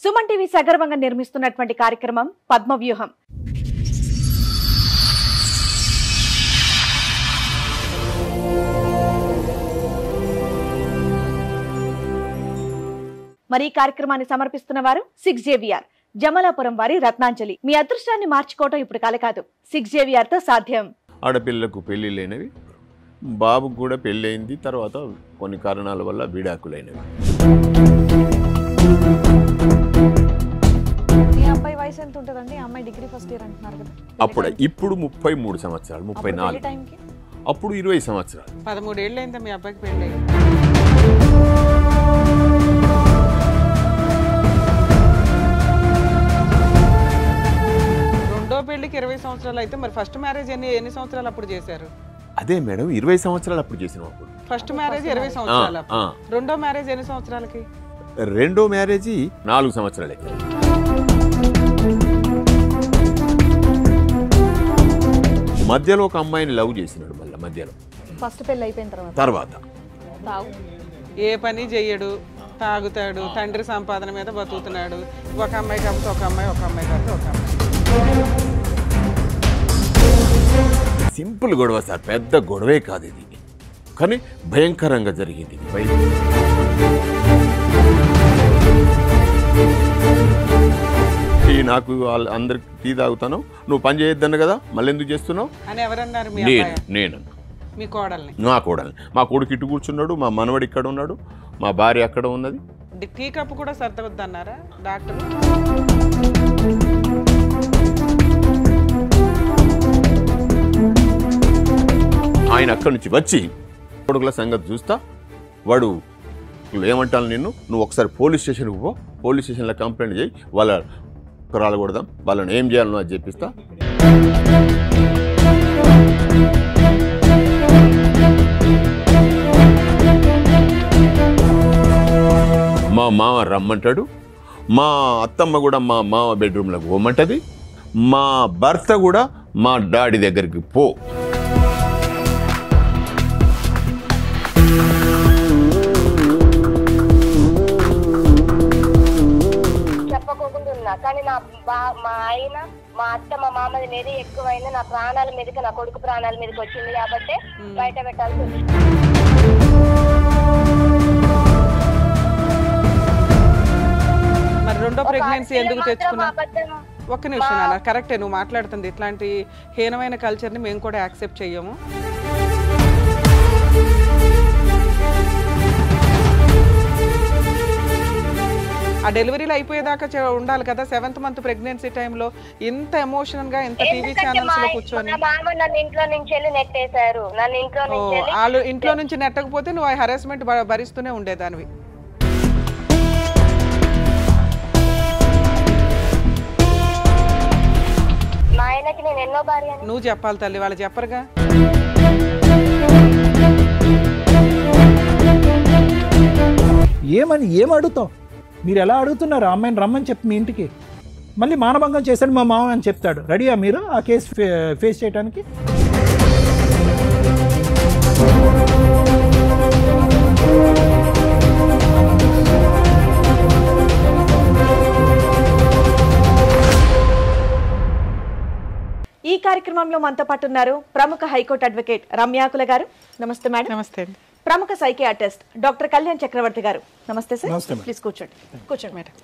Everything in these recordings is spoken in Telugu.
సుమన్ టీవీ సగర్వంగా నిర్మిస్తున్నటువంటి కార్యక్రమం పద్మవ్యూహం. మరి ఈ కార్యక్రమాన్ని సమర్పిస్తున్న వారు 6JVR జమలాపురం వారి రత్నాంజలి. మీ అదృష్టాన్ని మార్చుకోవటం ఇప్పుడు కల కాదు, 6JVR తో సాధ్యం. ఆడపిల్లకు పెళ్లి లేనివి, బాబుకు కూడా పెళ్ళయింది, తర్వాత కొన్ని కారణాల వల్ల విడాకులైనవి. మీ అబ్బాయి వయసు ఎంత ఉంటుందండి? అమ్మాయి డిగ్రీ ఫస్ట్ ఇయర్ అంటున్నారు కదా. అప్పుడు ఇప్పుడు 33 సంవత్సరాలు, 34, అప్పుడు 20 సంవత్సరాలు. 13 ఏళ్ళు అయిందా మీ అబ్బాయికి పెళ్ళి? రెండో పెళ్లికి 20 సంవత్సరాలు అయితే మరి ఫస్ట్ మ్యారేజ్ ఎన్ని సంవత్సరాలు అప్పుడు చేశారు? అదే మేడం, 20 సంవత్సరాలు అప్పుడు చేసినాం. అప్పుడు ఫస్ట్ మ్యారేజ్ 20 సంవత్సరాలు, రెండో మ్యారేజ్ ఎన్ని సంవత్సరాలకి? రెండో మ్యారేజీ 4 సంవత్సరాలే. మధ్యలో ఒక అమ్మాయిని లవ్ చేసినాడు, మళ్ళీ మధ్యలో ఫస్ట్ పెళ్లి అయిపోయిన తర్వాత ఏ పని చెయ్యడు, తాగుతాడు, తండ్రి సంపాదన మీద బతుకుతున్నాడు. ఒక అమ్మాయి కాబట్టి ఒక అమ్మాయి, ఒక అమ్మాయి కాబట్టి ఒక అమ్మాయి. సింపుల్ గొడవ సార్, పెద్ద గొడవే కాదు ఇది, కానీ భయంకరంగా జరిగింది. నాకు అందరికి టీ తాగుతాను, నువ్వు పని చేయొద్దన్న కదా, మళ్ళీ ఎందుకు చేస్తున్నావు అని ఎవరన్నారు? నేను మీ కోడల్ని? నా కోడల్ని. మా కొడుకు ఇటు కూర్చున్నాడు, మా మనవడు ఇక్కడ ఉన్నాడు, మా భార్య అక్కడ ఉన్నది. టీ కప్పు కూడా సర్దవద్దన్నారా డాక్టర్? ఆయన అక్కడి నుంచి వచ్చి కొడుకుల సంగతి చూస్తా, వాడు ఏమంటాను నిన్ను, నువ్వు ఒకసారి పోలీస్ స్టేషన్కి పో, పోలీస్ స్టేషన్లో కంప్లైంట్ చేయి, వాళ్ళ రాలకూడదాం, వాళ్ళని ఏం చేయాలనో అది చెప్పిస్తా. మా మామ రమ్మంటాడు, మా అత్తమ్మ కూడా మా మామ బెడ్రూమ్లోకి పోమంటది, మా భర్త కూడా మా డాడీ దగ్గరికి పో. కానీ మా ఆయన, మా అత్త, మా మామది మీద ఎక్కువైనా నా ప్రాణాల మీదకి, నా కొడుకు ప్రాణాల మీదకి వచ్చింది కాబట్టి బయట పెట్టాల్సి వచ్చింది. మరి రెండో ప్రెగ్నెన్సీ ఎందుకు తెచ్చుకున్నా? ఒక్క నిమిషం నాన్న, కరెక్టే నువ్వు మాట్లాడుతుంది. ఇట్లాంటి హీనమైన కల్చర్ని మేము కూడా యాక్సెప్ట్ చెయ్యము. ఆ డెలివరీలు అయిపోయేదాకా ఉండాలి కదా. 7th మంత్ ప్రెగ్నెన్సీ టైంలో ఇంత ఎమోషనల్ గా ఇంత టీవీ ఛానల్స్ లో కూర్చొని వాళ్ళు ఇంట్లో నుంచి నెట్టకపోతే నువ్వు ఆ హెరాస్మెంట్ భరిస్తూనే ఉండేదానివి. నువ్వు చెప్పాలి తల్లి, వాళ్ళు చెప్పరుగా. ఏం అడుగుతావు మీరు? ఎలా అడుగుతున్నారు? అమ్మాయిని రమ్మని చెప్పి మీ ఇంటికి, మళ్ళీ మానభంగం చేశాడు మా మామ అని చెప్తాడు. రెడీయా మీరు ఆ కేసు ఫేస్ చేయడానికి? ఈ కార్యక్రమంలో మనతో పాటు ఉన్నారు ప్రముఖ హైకోర్టు అడ్వకేట్ రమ్యాకుల గారు. నమస్తే మేడం. నమస్తే. ప్రముఖ సైకియాట్రిస్ట్ డాక్టర్ కళ్యాణ్ చక్రవర్తి గారు. నమస్తే సార్. ప్లీజ్ కూర్చోండి. కూర్చోండి madam.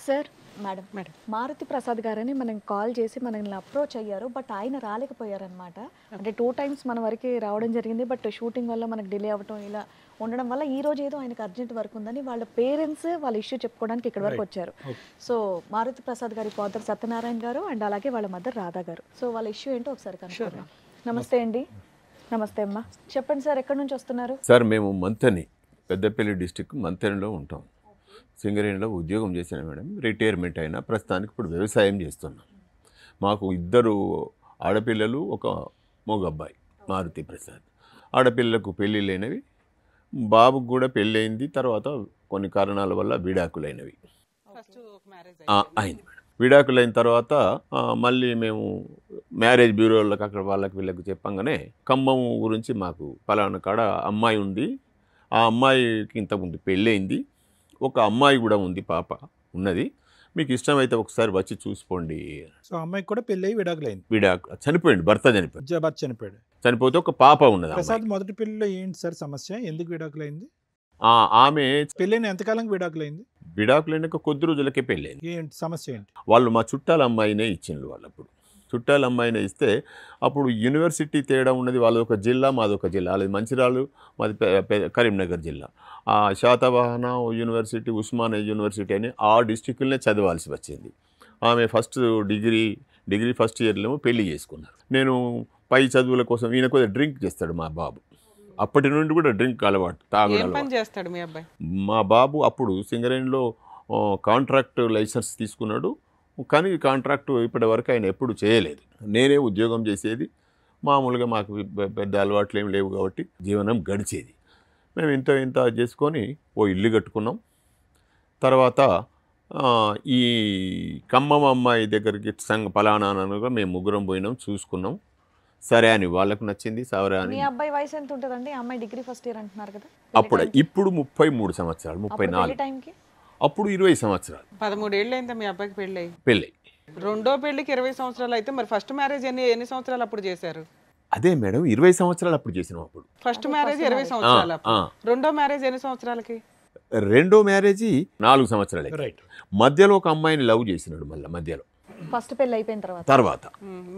Sir, madam Maruti Prasad గారని మనం కాల్ చేసి మనల్ని అప్రోచ్ అయ్యారు, బట్ ఆయన రాలేకపోయారనమాట. అంటే 2 times మన వరకు రావడం జరిగింది, బట్ షూటింగ్ వల్ల మనకు డిలే అవ్వటం ఇలా ఉండడం వల్ల ఈ రోజు ఏదో ఆయనకు అర్జెంట్ వర్క్ ఉందని వాళ్ళ పేరెంట్స్ వాళ్ళ ఇష్యూ చెప్పుకోవడానికి ఇక్కడ వరకు వచ్చారు. సో మారుతి ప్రసాద్ గారి ఫాదర్ సత్యనారాయణ గారు అండ్ అలాగే వాళ్ళ మదర్ రాధా గారు. సో వాళ్ళ ఇష్యూ ఏంటో ఒకసారి కనుక్కుందాం. నమస్తే అండి. నమస్తే అమ్మా, చెప్పండి సార్, ఎక్కడి నుంచి వస్తున్నారు? సార్ మేము మంథని, పెద్దపల్లి డిస్టిక్ మంథనిలో ఉంటాం. సింగరేణిలో ఉద్యోగం చేశాను మేడం, రిటైర్మెంట్ అయినా ప్రస్తుతానికి ఇప్పుడు వ్యవసాయం చేస్తున్నాం. మాకు 2 ఆడపిల్లలు, ఒక మగ అబ్బాయి మారుతి ప్రసాద్. ఆడపిల్లకు పెళ్ళి లేనివి, బాబుకు కూడా పెళ్ళయింది, తర్వాత కొన్ని కారణాల వల్ల విడాకులైనవి. అయింది మేడం. విడాకులైన తర్వాత మళ్ళీ మేము మ్యారేజ్ బ్యూరోలకు అక్కడ వాళ్ళకి వీళ్ళకి చెప్పంగానే ఖమ్మం గురించి మాకు పలానా కాడ అమ్మాయి ఉంది, ఆ అమ్మాయికి ఇంతకుముందు పెళ్ళయింది, ఒక అమ్మాయి కూడా ఉంది, పాప ఉన్నది, మీకు ఇష్టమైతే ఒకసారి వచ్చి చూసుకోండి. సో అమ్మాయికి కూడా పెళ్ళి అయ్యి విడాకులైంది. చనిపోయింది, భర్త చనిపోయింది. భర్త చనిపోయాడు. చనిపోతే ఒక పాప ఉన్నది. ప్రసాద్ మొదటి పెళ్లిలో ఏంటి సార్ సమస్య? ఎందుకు విడాకులైంది? ఆమె పెళ్ళైన ఎంతకాలం విడాకులైంది? విడాకులైనాక కొద్ది రోజులకే పెళ్ళైంది. ఏంటి సమస్య ఏంటి? వాళ్ళు మా చుట్టాల అమ్మాయినే ఇచ్చిండ్రు. వాళ్ళు అప్పుడు చుట్టాల అమ్మాయినే ఇస్తే అప్పుడు యూనివర్సిటీ తేడా ఉన్నది. వాళ్ళది ఒక జిల్లా, మాదొక జిల్లా. అది మంచిర్యాల, మాది కరీంనగర్ జిల్లా. ఆ శాతవాహన యూనివర్సిటీ, ఉస్మానియా యూనివర్సిటీ అని ఆ డిస్టిక్లనే చదవాల్సి వచ్చింది. ఆమె డిగ్రీ ఫస్ట్ ఇయర్లో పెళ్లి చేసుకున్నారు. నేను పై చదువుల కోసం ఈయన కొద్దిగా డ్రింక్ చేస్తాడు మా బాబు. అప్పటి నుండి కూడా డ్రింక్ అలవాటు, తాగుడు పని చేస్తాడు మీ అబ్బాయి? మా బాబు అప్పుడు సింగరేణిలో కాంట్రాక్ట్ లైసెన్స్ తీసుకున్నాడు. కానీ కాంట్రాక్టు ఇప్పటి వరకు ఆయన ఎప్పుడు చేయలేదు. నేనే ఉద్యోగం చేసేది. మామూలుగా మాకు పెద్ద అలవాట్లు ఏమి లేవు కాబట్టి జీవనం గడిచేది. మేము ఇంత చేసుకొని ఓ ఇల్లు కట్టుకున్నాం. తర్వాత ఈ ఖమ్మం అమ్మాయి దగ్గరికి పలానానగా మేము ముగ్గురం పోయినాం, చూసుకున్నాం. సరే అని వాళ్ళకు నచ్చింది. సరే అని. మీ అబ్బాయి వయసు ఎంత ఉంటుందండి? అమ్మాయి డిగ్రీ ఫస్ట్ ఇయర్ అంటున్నారు కదా. ఇప్పుడు 33 సంవత్సరాలు, 34. టైంకి అప్పుడు 20 సంవత్సరాలు. 13 ఏళ్ళు అయిందా మీ అబ్బాయికి పెళ్ళి? రెండో పెళ్లికి 20 సంవత్సరాలు అయితే మరి ఫస్ట్ మ్యారేజ్ ఎన్ని సంవత్సరాలు అప్పుడు చేశారు? అదే మేడం, 20 సంవత్సరాలు అప్పుడు చేసినాం. అప్పుడు ఫస్ట్ మ్యారేజ్ 20 సంవత్సరాలు. రెండో మ్యారేజ్ ఎన్ని సంవత్సరాలకి? రెండో మ్యారేజీ 4 సంవత్సరాలు. రైట్. మధ్యలో ఒక అమ్మాయిని లవ్ చేసినాడు. మళ్ళీ మధ్యలో ఫస్ట్ పెళ్లి అయిపోయిన తర్వాత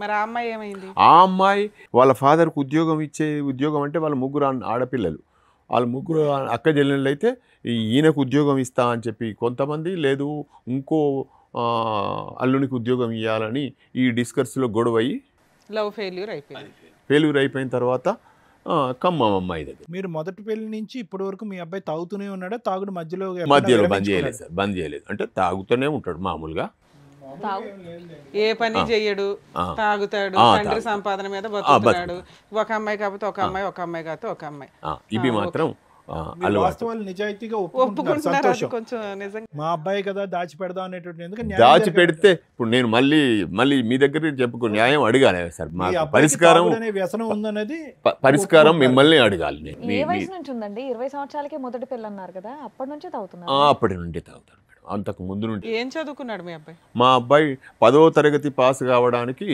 మరి ఆ అమ్మాయి ఏమైంది? ఆ అమ్మాయి వాళ్ళ ఫాదర్కి ఉద్యోగం అంటే వాళ్ళ ముగ్గురు ఆడపిల్లలు. వాళ్ళ ముగ్గురు అక్క చెల్లెళ్ళు అయితే ఈయనకు ఉద్యోగం ఇస్తా అని చెప్పి కొంతమంది, లేదు ఇంకో అల్లునికి ఉద్యోగం ఇవ్వాలని ఈ డిస్కస్లో గొడవ అయ్యి లవ్ ఫెయిల్యూర్ అయిపోయిన తర్వాత ఖమ్మం అమ్మాయి దగ్గర. మీరు మొదటి పెళ్లి నుంచి ఇప్పటి వరకు మీ అబ్బాయి తాగుతూనే ఉన్నాడా? తాగుడు మధ్యలో బంద్ చేయలేదు సార్. బంద్ చేయలేదు అంటే తాగుతూనే ఉంటాడు మామూలుగా. ఏ పని చెయ్యడు, తాగుతాడు, తండ్రి సంపాదన మీద బతుకుతాడు. ఒక అమ్మాయి కాకపోతే ఒక అమ్మాయి, ఒక అమ్మాయి కాకపోతే ఒక అమ్మాయి. ఇవి మాత్రం వాస్తవాలు నిజాయితీగా ఒప్పుకుంటున్నారు. కొంచెం నిజంగా మా అబ్బాయి కదా దాచి పెడదాం అనేటువంటి దాచి పెడితే ఇప్పుడు నేను మళ్ళీ మీ దగ్గర చెప్పుకో న్యాయం అడగాలి సార్. మా పరిష్కారం వ్యసనం ఉందనేది పరిష్కారం మిమ్మల్ని అడగాలి. ఏ వయసు నుంచి ఉందండి? 20 సంవత్సరాలకే మొదటి పెళ్లి అన్నారు కదా, అప్పటి నుంచే తాగుతున్నారు? అప్పటి నుండి తాగుతాడు మేడం. అంతకు ముందు నుండి. ఏం చదువుకున్నాడు మీ అబ్బాయి? మా అబ్బాయి 10వ తరగతి పాస్ కావడానికి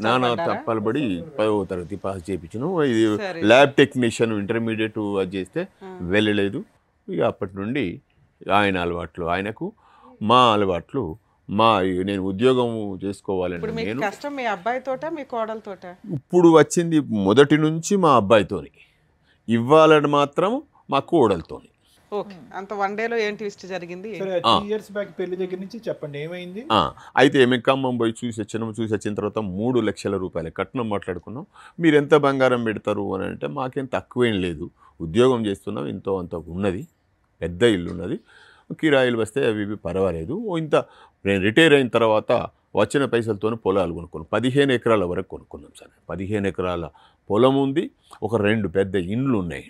నానా తప్పలబడి 10వ తరగతి పాస్ చేయించను. ఇది ల్యాబ్ టెక్నీషియన్ ఇంటర్మీడియట్ అది చేస్తే వెళ్ళలేదు. ఇక అప్పటి నుండి ఆయన అలవాట్లు ఆయనకు, మా అలవాట్లు నేను ఉద్యోగం చేసుకోవాలని నేను. కష్టం మీ అబ్బాయితోట మీ కోడలతోట? ఇప్పుడు వచ్చింది మొదటి నుంచి మా అబ్బాయితోని, ఇవ్వాలని మాత్రం మా కోడలతోని. ఓకే. అంత వన్ డేలో ఏం ట్విస్ట్ జరిగింది? ఇయర్స్ బ్యాక్ పెళ్లి దగ్గర నుంచి చెప్పండి ఏమైంది? అయితే మేము ఖమ్మం పోయి చూసి వచ్చిన తర్వాత 3 లక్షల రూపాయల కట్నం మాట్లాడుకున్నాం. మీరు ఎంత బంగారం పెడతారు అని అంటే మాకేం తక్కువేం లేదు, ఉద్యోగం చేస్తున్నాం, ఎంతో అంత ఉన్నది, పెద్ద ఇల్లు ఉన్నది, కిరాయిలు వస్తే అవి పర్వాలేదు. నేను రిటైర్ అయిన తర్వాత వచ్చిన పైసలతో పొలాలు కొనుక్కున్నాం. 15 ఎకరాల వరకు కొనుక్కున్నాం సార్. 15 ఎకరాల పొలం ఉంది, ఒక 2 పెద్ద ఇండ్లు ఉన్నాయి.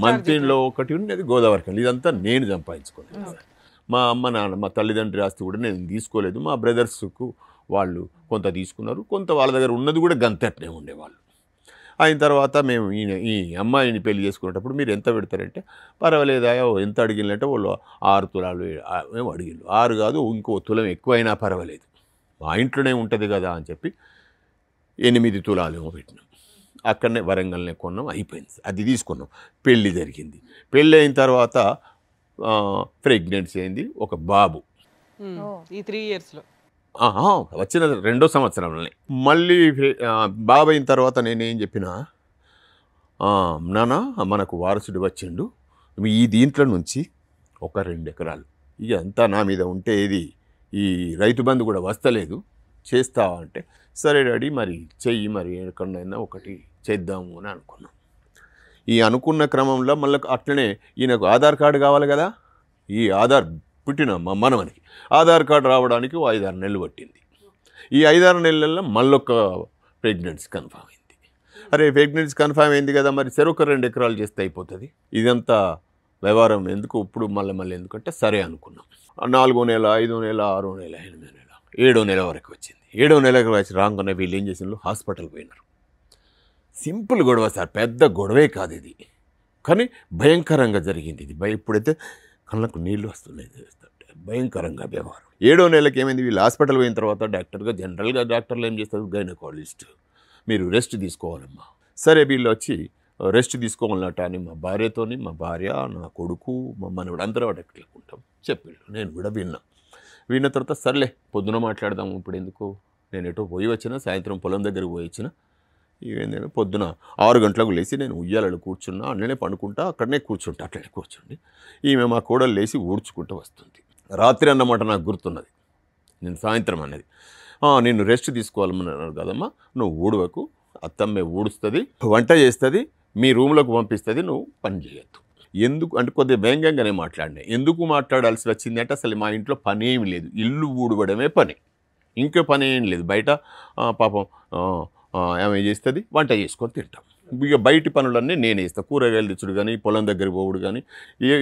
మంత్రిలో ఒకటి ఉన్నది, గోదావరి. ఇదంతా నేను సంపాదించుకున్నాను సార్. మా అమ్మ నాన్న, మా తల్లిదండ్రి ఆస్తి కూడా నేను తీసుకోలేదు. మా బ్రదర్స్కు వాళ్ళు కొంత తీసుకున్నారు, కొంత వాళ్ళ దగ్గర ఉన్నది కూడా గంతట్నే ఉండేవాళ్ళు. అయిన తర్వాత మేము ఈ అమ్మాయిని పెళ్లి చేసుకునేటప్పుడు మీరు ఎంత పెడతారంటే, పర్వాలేదా ఎంత అడిగినంటే వాళ్ళు 6 తులాలు మేము అడిగిళ్ళు. 6 కాదు ఇంకో తులం ఎక్కువైనా పర్వాలేదు, మా ఇంట్లోనే ఉంటుంది కదా అని చెప్పి 8 తులాలు ఏమో పెట్టినాం. అక్కడనే వరంగల్నే కొన్నాం, అయిపోయింది. అది తీసుకున్నాం. పెళ్ళి జరిగింది. పెళ్ళి అయిన తర్వాత ప్రెగ్నెన్సీ అయింది, ఒక బాబు. ఈ 3 ఇయర్స్లో వచ్చిన 2వ సంవత్సరంలోనే. మళ్ళీ బాబు అయిన తర్వాత నేనేం చెప్పినా, నాన్న మనకు వారసుడు వచ్చిండు, ఈ దీంట్లో నుంచి ఒక 2 ఎకరాలు ఇక అంతా నా మీద ఉంటే ఈ రైతు బంధు కూడా వస్తలేదు, చేస్తావా అంటే, సరే డాడీ మరి చెయ్యి, మరి ఎక్కడైనా ఒకటి చేద్దాము అని అనుకున్నాం. ఈ అనుకున్న క్రమంలో మళ్ళీ అట్లనే ఈయనకు ఆధార్ కార్డు కావాలి కదా, ఈ ఆధార్ పుట్టిన మా మనవనికి ఆధార్ కార్డు రావడానికి 5-6 నెలలు పట్టింది. ఈ 5-6 నెలల్లో మళ్ళొక ప్రెగ్నెన్సీ కన్ఫామ్ అయింది. అరే ప్రెగ్నెన్సీ కన్ఫామ్ అయింది కదా, మరి చెరొక 2 ఎకరాలు చేస్తే అయిపోతుంది, ఇదంతా వ్యవహారం ఎందుకు ఇప్పుడు మళ్ళీ ఎందుకంటే సరే అనుకున్నాం. 4వ నెల, 5వ నెల, 6వ నెల, 8వ నెల, 7వ నెల వరకు వచ్చింది. 7వ నెలకు వచ్చి రాగానే వీళ్ళు ఏం చేసినారు, హాస్పిటల్ పోయినారు. సింపుల్ గొడవ సార్, పెద్ద గొడవే కాదు ఇది, కానీ భయంకరంగా జరిగింది ఇది. ఇప్పుడైతే కళ్ళకు నీళ్ళు వస్తున్నాయి. భయంకరంగా వ్యవహారం. 7వ నెలకి ఏమైంది, వీళ్ళు హాస్పిటల్ పోయిన తర్వాత జనరల్గా డాక్టర్లు ఏం చేస్తారు, గైనకాలజిస్ట్ మీరు రెస్ట్ తీసుకోవాలమ్మా. సరే వీళ్ళు వచ్చి రెస్ట్ తీసుకోవాలన్నట్టు అని మా భార్యతోని, మా భార్య, నా కొడుకు, మా మనవడు అందరూ అడగలేకుంటాం చెప్పాడు. నేను కూడా విన్న తర్వాత సర్లే పొద్దున మాట్లాడదాము, ఇప్పుడు ఎందుకు, నేను ఎటో పోయి వచ్చిన, సాయంత్రం పొలం దగ్గరికి పోయి వచ్చిన, ఇవేంటంటే పొద్దున 6 గంటలకు లేచి నేను ఉయ్యాలలో కూర్చున్నా, అట్లనే పండుకుంటా, అట్లనే కూర్చోండి. ఈమె మా కోడలు లేచి ఊడ్చుకుంటూ వస్తుంది. రాత్రి అన్నమాట నాకు గుర్తున్నది, నేను సాయంత్రం అన్నది, నేను రెస్ట్ తీసుకోవాలన్నారు కదమ్మా, నువ్వు ఊడవకు, అత్తమ్మే ఊడుస్తుంది, వంట చేస్తుంది, మీ రూమ్లోకి పంపిస్తుంది, నువ్వు పని చేయొద్దు. ఎందుకు అంటే కొద్దిగా వ్యంగ్యంగానే మాట్లాడినాయి. ఎందుకు మాట్లాడాల్సి వచ్చింది అంటే అసలు మా ఇంట్లో పని ఏమి లేదు, ఇల్లు ఊడవడమే పని, ఇంకో పని ఏం లేదు. బయట పాపం ఆమె చేస్తుంది, వంట చేసుకొని తింటాం. ఇక బయటి పనులన్నీ నేనే చేస్తాను, కూరగాయలు తెచ్చుడు కానీ, పొలం దగ్గర పోవుడు కానీ,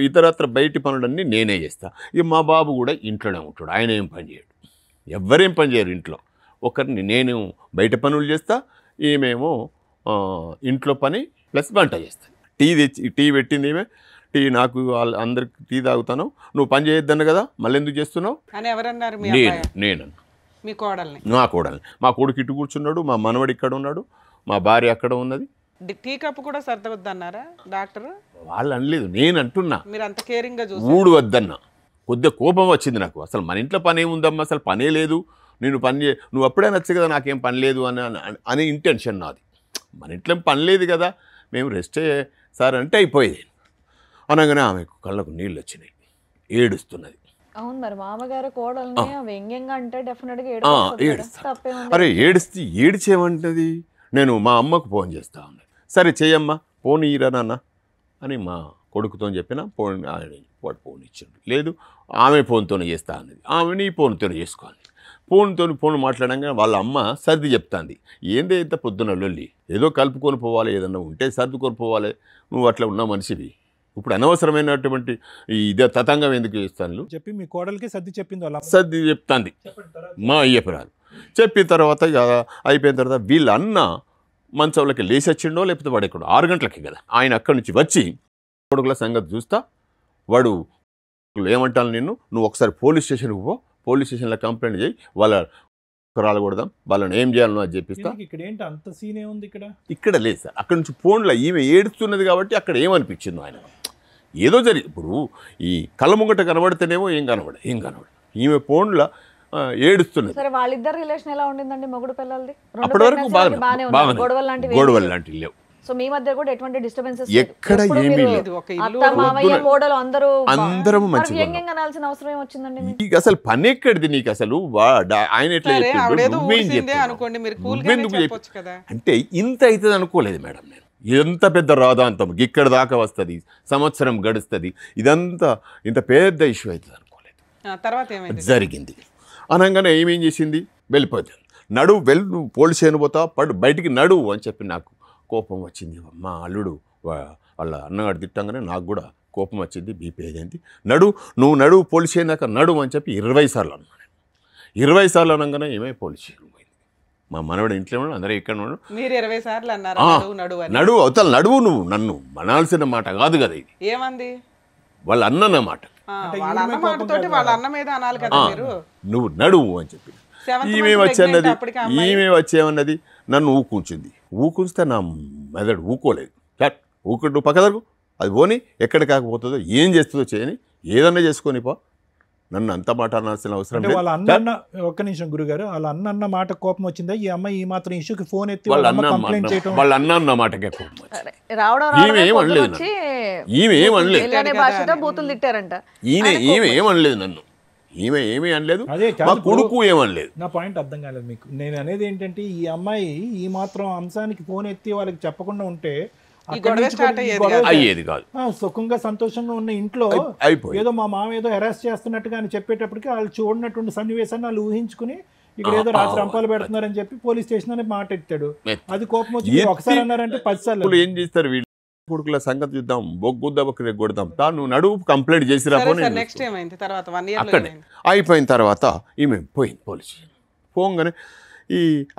ఇతరత్ర బయటి పనులన్నీ నేనే చేస్తాను. ఇక మా బాబు కూడా ఇంట్లోనే ఉంటాడు, ఆయన ఏం పని చేయడు, ఎవ్వరేం పని చేయరు ఇంట్లో. ఒకరిని నేను బయట పనులు చేస్తా, ఈమెమో ఇంట్లో పని ప్లస్ వంట చేస్తాను. టీ పెట్టింది ఈమె, టీ నాకు అందరికి టీ తాగుతాను, నువ్వు పని చేయొద్దన్న కదా, మళ్ళీ ఎందుకు చేస్తున్నావు అని ఎవరన్నారు? నేను మీ కోడల్ని? నా కోడల్ని. మా కొడుకు ఇటు కూర్చున్నాడు, మా మనవడు ఇక్కడ ఉన్నాడు, మా భార్య అక్కడ ఉన్నది. టీ కప్పు కూడా సర్దవద్దన్నారా డాక్టర్? వాళ్ళు అనలేదు, నేను అంటున్నా మీరు అంత కేరింగ్గా చూసి ఊడు వద్దన్నా. కొద్దిగా కోపం వచ్చింది నాకు, అసలు మన ఇంట్లో పని ఏముందమ్మా, అసలు పనే లేదు, నేను నువ్వు అప్పుడే నచ్చు కదా, నాకేం పని లేదు అని ఇంటెన్షన్ నాది. మన ఇంట్లో పని లేదు కదా, మేము రెస్ట్ సార్ అంటే అయిపోయేది. అనగానే ఆమెకు కళ్ళకు నీళ్ళు వచ్చినాయి, ఏడుస్తున్నది. అవును, మరి మామగారు కోడల్ని వ్యంగ్యంగా అంటే డెఫినెట్గా ఏడుస్తా. అరే ఏడిచేమంటది, నేను మా అమ్మకు ఫోన్ చేస్తా ఉన్నది. సరే చెయ్యమ్మా, ఫోన్ ఇయ్యరా నాన్న అని మా కొడుకుతో చెప్పిన, వాడు ఫోన్ ఇచ్చిండు. లేదు ఆమె ఫోన్తోనే చేస్తా అన్నది, ఆమెని ఫోన్తోనే చేసుకోవాలి. ఫోన్ మాట్లాడంగా వాళ్ళ అమ్మ సర్ది చెప్తాంది. ఏంది ఇంత పొద్దున లొల్లి, ఏదో కలుపుకొని పోవాలి, ఏదన్నా ఉంటే సర్దుకొని పోవాలి, నువ్వు అట్లా ఉన్న మనిషివి, ఇప్పుడు అనవసరమైనటువంటి ఇదే తతంగం ఎందుకు చేస్తాను చెప్పి మీ కోడలికి సర్ది చెప్పింది వాళ్ళ సర్ది చెప్తాంది మా అయ్యపురాలు. చెప్పిన తర్వాత ఇక అయిపోయిన తర్వాత వీళ్ళ అన్న మంచంలోకి లేచి వచ్చిండో లేకపోతే వాడు ఎక్కడో 6 గంటలకి కదా ఆయన అక్కడి నుంచి వచ్చి కొడుకుల సంగతి చూస్తా, వాడు ఏమంటాను నువ్వు ఒకసారి పోలీస్ స్టేషన్కి పో, పోలీస్ స్టేషన్లో కంప్లైంట్ చేయి, వాళ్ళ రాలకూడదాం, వాళ్ళని ఏం చేయాలనో అది చెప్పిస్తా. ఇక్కడ ఏంటి అంత సీన్ ఏముంది ఇక్కడ లేదు సార్. అక్కడి నుంచి ఫోన్లో ఈమె ఏడుస్తున్నది కాబట్టి అక్కడ ఏమనిపించిందో ఆయన ఏదో జరిగి, ఇప్పుడు ఈ కళ్ళ ముంగట కనబడితేనేమో ఏం కనబడ ఈమె ఫోన్లో ఏడుస్తున్నది. సరే, వాళ్ళిద్దరు రిలేషన్ ఎలా ఉండిందండి మొగుడు పిల్లలది? అప్పటి వరకు బాగానే గొడవలు లాంటివి లేవు. సో మీ మధ్య కూడా ఎటువంటి డిస్టర్బెన్సెస్ ఎక్కడ ఏమీ లేదు, అత్త మామయ్య కోడలు అందరం మంచిగా వ్యంగ్యంగా అనాల్సిన అవసరం ఏమొచ్చిందండి? నీకు అసలు పని ఎక్కడిది, నీకు అసలు ఆయన ఎట్లా అంటే ఇంత అవుతుంది అనుకోలేదు మేడం. నేను ఎంత పెద్ద రాదాంతం ఇక్కడ దాకా వస్తుంది, సంవత్సరం గడుస్తుంది, ఇదంతా ఇంత పెద్ద ఇష్యూ అవుతుంది అనుకోలేదు. తర్వాత జరిగింది అనగానే ఏమేం చేసింది, వెళ్ళిపోతుంది. నువ్వు పోలీస్ స్టేషన్ పోతా, బయటికి నడువు అని చెప్పి నాకు కోపం వచ్చింది. మా అల్లుడు వాళ్ళ అన్నగాడు తిట్టంగానే నాకు కూడా కోపం వచ్చింది, బీపీ అయింది. నువ్వు పోలీస్ స్టేషన్ దాకా నడువు అని చెప్పి 20 సార్లు అన్నాను. 20 సార్లు అనగానే ఏమై పోలీస్ స్టేషన్ పోయింది. మా మనవడు ఇంట్లో ఉన్నాడు, అందరూ ఇక్కడ ఉన్నాడు. మీరు 20 సార్లు అన్నారు నడువు అవతల నడువు, నువ్వు నన్ను అనాల్సిన మాట కాదు కదా ఇది. ఏమంది వాళ్ళ అన్నమాట, వాళ్ళ అన్న మీద అనాలి కదా మీరు, నువ్వు నడువు అని చెప్పి. ఈమె వచ్చేమన్నది నన్ను ఊకుంచితే నా మెదడు ఊకోలేదు. ఊకుంటూ పక్కదరకు అది పోని, ఎక్కడ కాకపోతుందో ఏం చేస్తుందో చేయని, ఏదన్నా చేసుకొని పో, నన్ను అంత మాట అనాల్సిన అవసరం లేదు. వాళ్ళ అన్న ఒక్క నిమిషం గురుగారు, వాళ్ళ అన్న మాట కోపం వచ్చిందా? ఈ అమ్మాయి ఈ మాత్రం ఇష్యూకి ఫోన్ ఎత్తి వాళ్ళ అన్న మాటకే కోపం వచ్చింది. ఈమె ఏమనలేదు నన్ను, ఈమె ఏమీ అనలేదు, మా కొడుకు ఏమనలేదు. నా పాయింట్ అర్థం కాలేదు మీకు. నేను అనేది ఏంటంటే, ఈ అమ్మాయి ఈ మాత్రం అంశానికి ఫోన్ ఎత్తి వాళ్ళకి చెప్పకుండా ఉంటే అయ్యేది కాదు. సుఖంగా సంతోషంగా ఉన్న ఇంట్లో ఏదో మా మామ ఏదో హెరాస్ చేస్తున్నట్టుగా అని చెప్పేటప్పటికి వాళ్ళు చూడనటువంటి సన్నివేశాన్ని వాళ్ళు ఊహించుకుని ఇక్కడ ఏదో రాత్రి రంపాలు పెడుతున్నారని చెప్పి పోలీస్ స్టేషన్ అని మాట ఎత్తాడు. అది కోపం వచ్చి ఒకసారి అన్నారంటే 10 సార్లు ఏం చేస్తారు వీళ్ళు. కొడుకుల సంగతి చూద్దాం, బొగ్గుద్దాం, కొడదాం, నువ్వు నడువు కంప్లైంట్ చేసిరా. అక్కడే అయిపోయిన తర్వాత ఈమె పోయింది పోలీసు. పోగానే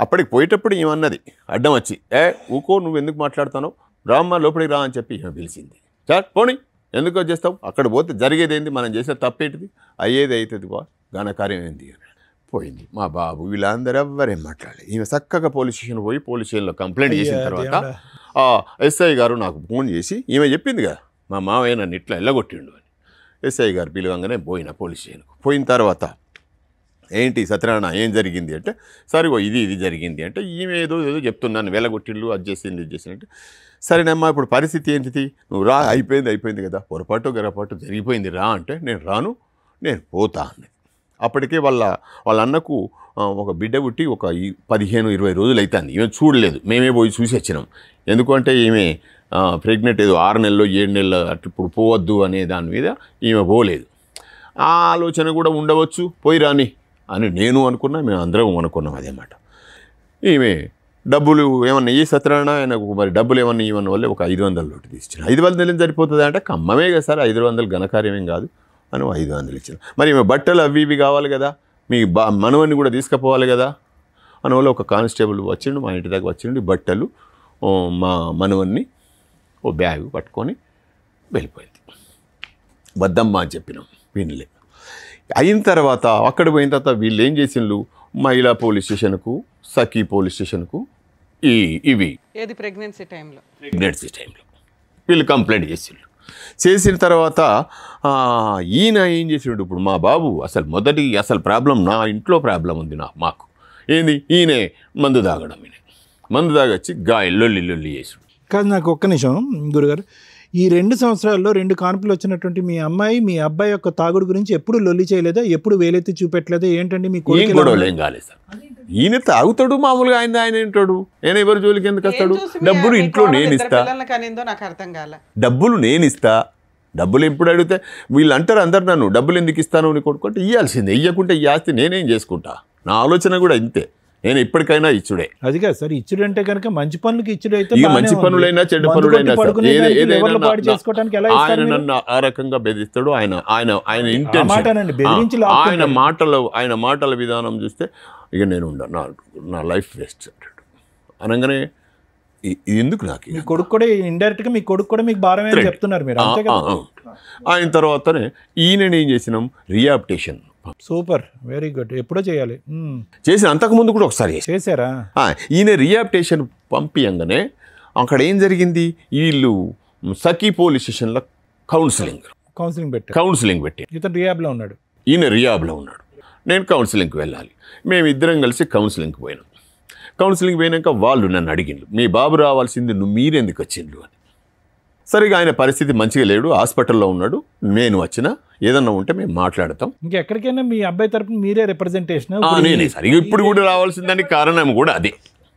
అప్పటికి పోయేటప్పుడు ఏమన్నది అడ్డం వచ్చి, ఊకో నువ్వు ఎందుకు మాట్లాడుతావు, రామ్మ లోపలికి రా అని చెప్పి ఈమె పిలిచింది. సార్ పోనీ ఎందుకు వచ్చేస్తావు? అక్కడ పోతే జరిగేది ఏంది, మనం చేసే తప్పేంటిది, అయ్యేది అవుతుంది బా, ఘనకార్యం ఏంది అని పోయింది. మా బాబు వీళ్ళందరూ ఎవ్వరేం మాట్లాడలేదు. ఈమె చక్కగా పోలీస్ స్టేషన్ పోయి పోలీస్ స్టేషన్లో కంప్లైంట్ చేసిన తర్వాత ఎస్ఐ గారు నాకు ఫోన్ చేసి ఈమె చెప్పింది కదా మా మావయ్య నన్ను ఇట్లా ఎల్లగొట్టిండు అని. ఎస్ఐ గారు పిలవంగానే పోయిన పోలీస్ స్టేషన్కు. పోయిన తర్వాత ఏంటి సత్యనారాయణ ఏం జరిగింది అంటే, సరిగో ఇది జరిగింది అంటే, ఈమె ఏదో చెప్తున్నాను వెళ్ళగొట్టిళ్ళు అది చేసింది ఇది చేసినట్టు. సరేనమ్మా ఇప్పుడు పరిస్థితి ఏంటిది, నువ్వు రా, అయిపోయింది కదా, పొరపాటు గరపాటు జరిగిపోయింది రా అంటే, నేను రాను, నేను పోతా అన్నది. అప్పటికే వాళ్ళ అన్నకు ఒక బిడ్డ పుట్టి ఒక 15-20 రోజులు అవుతుంది. ఈమె చూడలేదు, మేమే పోయి చూసి వచ్చినాం. ఎందుకంటే ఈమె ప్రెగ్నెంట్ ఏదో 6 నెలలు 7 నెలలు అట్లా ఇప్పుడు పోవద్దు అనే దాని మీద ఈమె పోలేదు. ఆ ఆలోచన కూడా ఉండవచ్చు, పోయి రాని అని నేను అనుకున్నా, మేము అందరం అనుకున్నాం అదే మాట. ఈమె డబ్బులు ఏమన్నా ఈ సత్యనారాయణ ఆయనకు మరి డబ్బులు ఏమన్నా ఇవ్వని వల్లే ఒక 500 నోటు తీసుకున్నాను. 500 ఏం సరిపోతుంది అంటే, కమ్మమే కదా సార్, 500 ఘనకార్యమేం కాదు అని 500 ఇచ్చిన. మరి ఈమె బట్టలు అవి ఇవి కావాలి కదా, మీ మనవన్ని కూడా తీసుకుపోవాలి కదా అని వల్ల ఒక కానిస్టేబుల్ వచ్చిండు, మా ఇంటి దగ్గర వచ్చిండు, బట్టలు మా మనవన్ని ఓ బ్యాగ్ పట్టుకొని వెళ్ళిపోయింది. వద్దమ్మా అని చెప్పినాం, వినలే. అయిన తర్వాత అక్కడ పోయిన తర్వాత వీళ్ళు ఏం చేసిండ్రు, మహిళా పోలీస్ స్టేషన్కు, సఖీ పోలీస్ స్టేషన్కు ఇవి ఏది ప్రెగ్నెన్సీ టైంలో వీళ్ళు కంప్లైంట్ చేసిండ్రు. చేసిన తర్వాత ఈయన ఏం చేసిండు, ఇప్పుడు మా బాబు అసలు ప్రాబ్లం నా ఇంట్లో ప్రాబ్లం ఉంది మాకు ఏంది, ఈయనే మందు తాగడం. మందు తాగొచ్చి లొల్లి చేసాడు. కాదు, నాకు ఒక్క నిమిషం గురుగారు, ఈ 2 సంవత్సరాల్లో 2 కాన్పులు వచ్చినటువంటి మీ అమ్మాయి మీ అబ్బాయి యొక్క తాగుడు గురించి ఎప్పుడు లొల్లి చేయలేదా, ఎప్పుడు వేలెత్తి చూపెట్టలేదా? ఏంటండి మీ గొడవలు ఏం కాలేదు సార్. ఈయన తాగుతాడు మామూలుగా, ఆయన ఏంటాడు, నేను ఎవరి జోలికి ఎందుకు వస్తాడు? డబ్బులు ఇంట్లో నేను ఇస్తా, డబ్బులు నేను ఇస్తా. డబ్బులు ఎప్పుడు అడిగితే వీళ్ళు అంటారు అందరు నన్ను, డబ్బులు ఎందుకు ఇస్తాను అని కొట్టుకుంటే ఇవ్వాల్సిందే, ఇవ్వకుంటే ఈ ఆస్తి నేనేం చేసుకుంటా. నా ఆలోచన కూడా ఇంతే, నేను ఎప్పటికైనా ఇచ్చుడే. అది కాదు సార్, ఇచ్చుడు అంటే కనుక మంచి పనులకి ఇచ్చుడు అయితే, మంచి పనులైనా చెడ్డ పనులైనా ఆయన నన్ను ఆ రకంగా బెదిరిస్తాడు. ఆయన ఇంటెన్షన్, ఆయన మాటల విధానం చూస్తే ఇక నేను నా లైఫ్ వేస్ట్ అంటాడు. అనగానే ఎందుకు నాకు మీ కొడుకు కూడా ఇండైరెక్ట్గా మీ కొడుకు కూడా మీకు భారమే అని చెప్తున్నారు మీరు. ఆయన తర్వాతనే ఈయన ఏం చేసినాం, రిహాబిలిటేషన్. Super, very good. ఎప్పుడో చేయాలి, చేసిన అంతకుముందు కూడా ఒకసారి చేశారా? ఈయన రిహాబిలిటేషన్ పంపించగానే అక్కడ ఏం జరిగింది, వీళ్ళు సఖీ పోలీస్ స్టేషన్లో కౌన్సిలింగ్ పెట్టి ఇతను రిహాబ్లో ఉన్నాడు, ఈయన రిహాబ్లో ఉన్నాడు, నేను కౌన్సిలింగ్కి వెళ్ళాలి. మేమిద్దరం కలిసి కౌన్సిలింగ్కి పోయినాం. కౌన్సిలింగ్ పోయినాక వాళ్ళు నన్ను అడిగిండ్రు, మీ బాబు రావాల్సింది మీరెందుకు వచ్చిండ్రు అని. సరిగా ఆయన పరిస్థితి మంచిగా లేడు, హాస్పిటల్లో ఉన్నాడు, నేను వచ్చినా ఏదన్నా ఉంటే మేము మాట్లాడతాం. ఇంకెక్కడికైనా మీ అబ్బాయి తరపున మీరే రిప్రజెంటేషన్? నేనే సార్. ఇప్పుడు కూడా రావాల్సిందానికి కారణం కూడా అదే.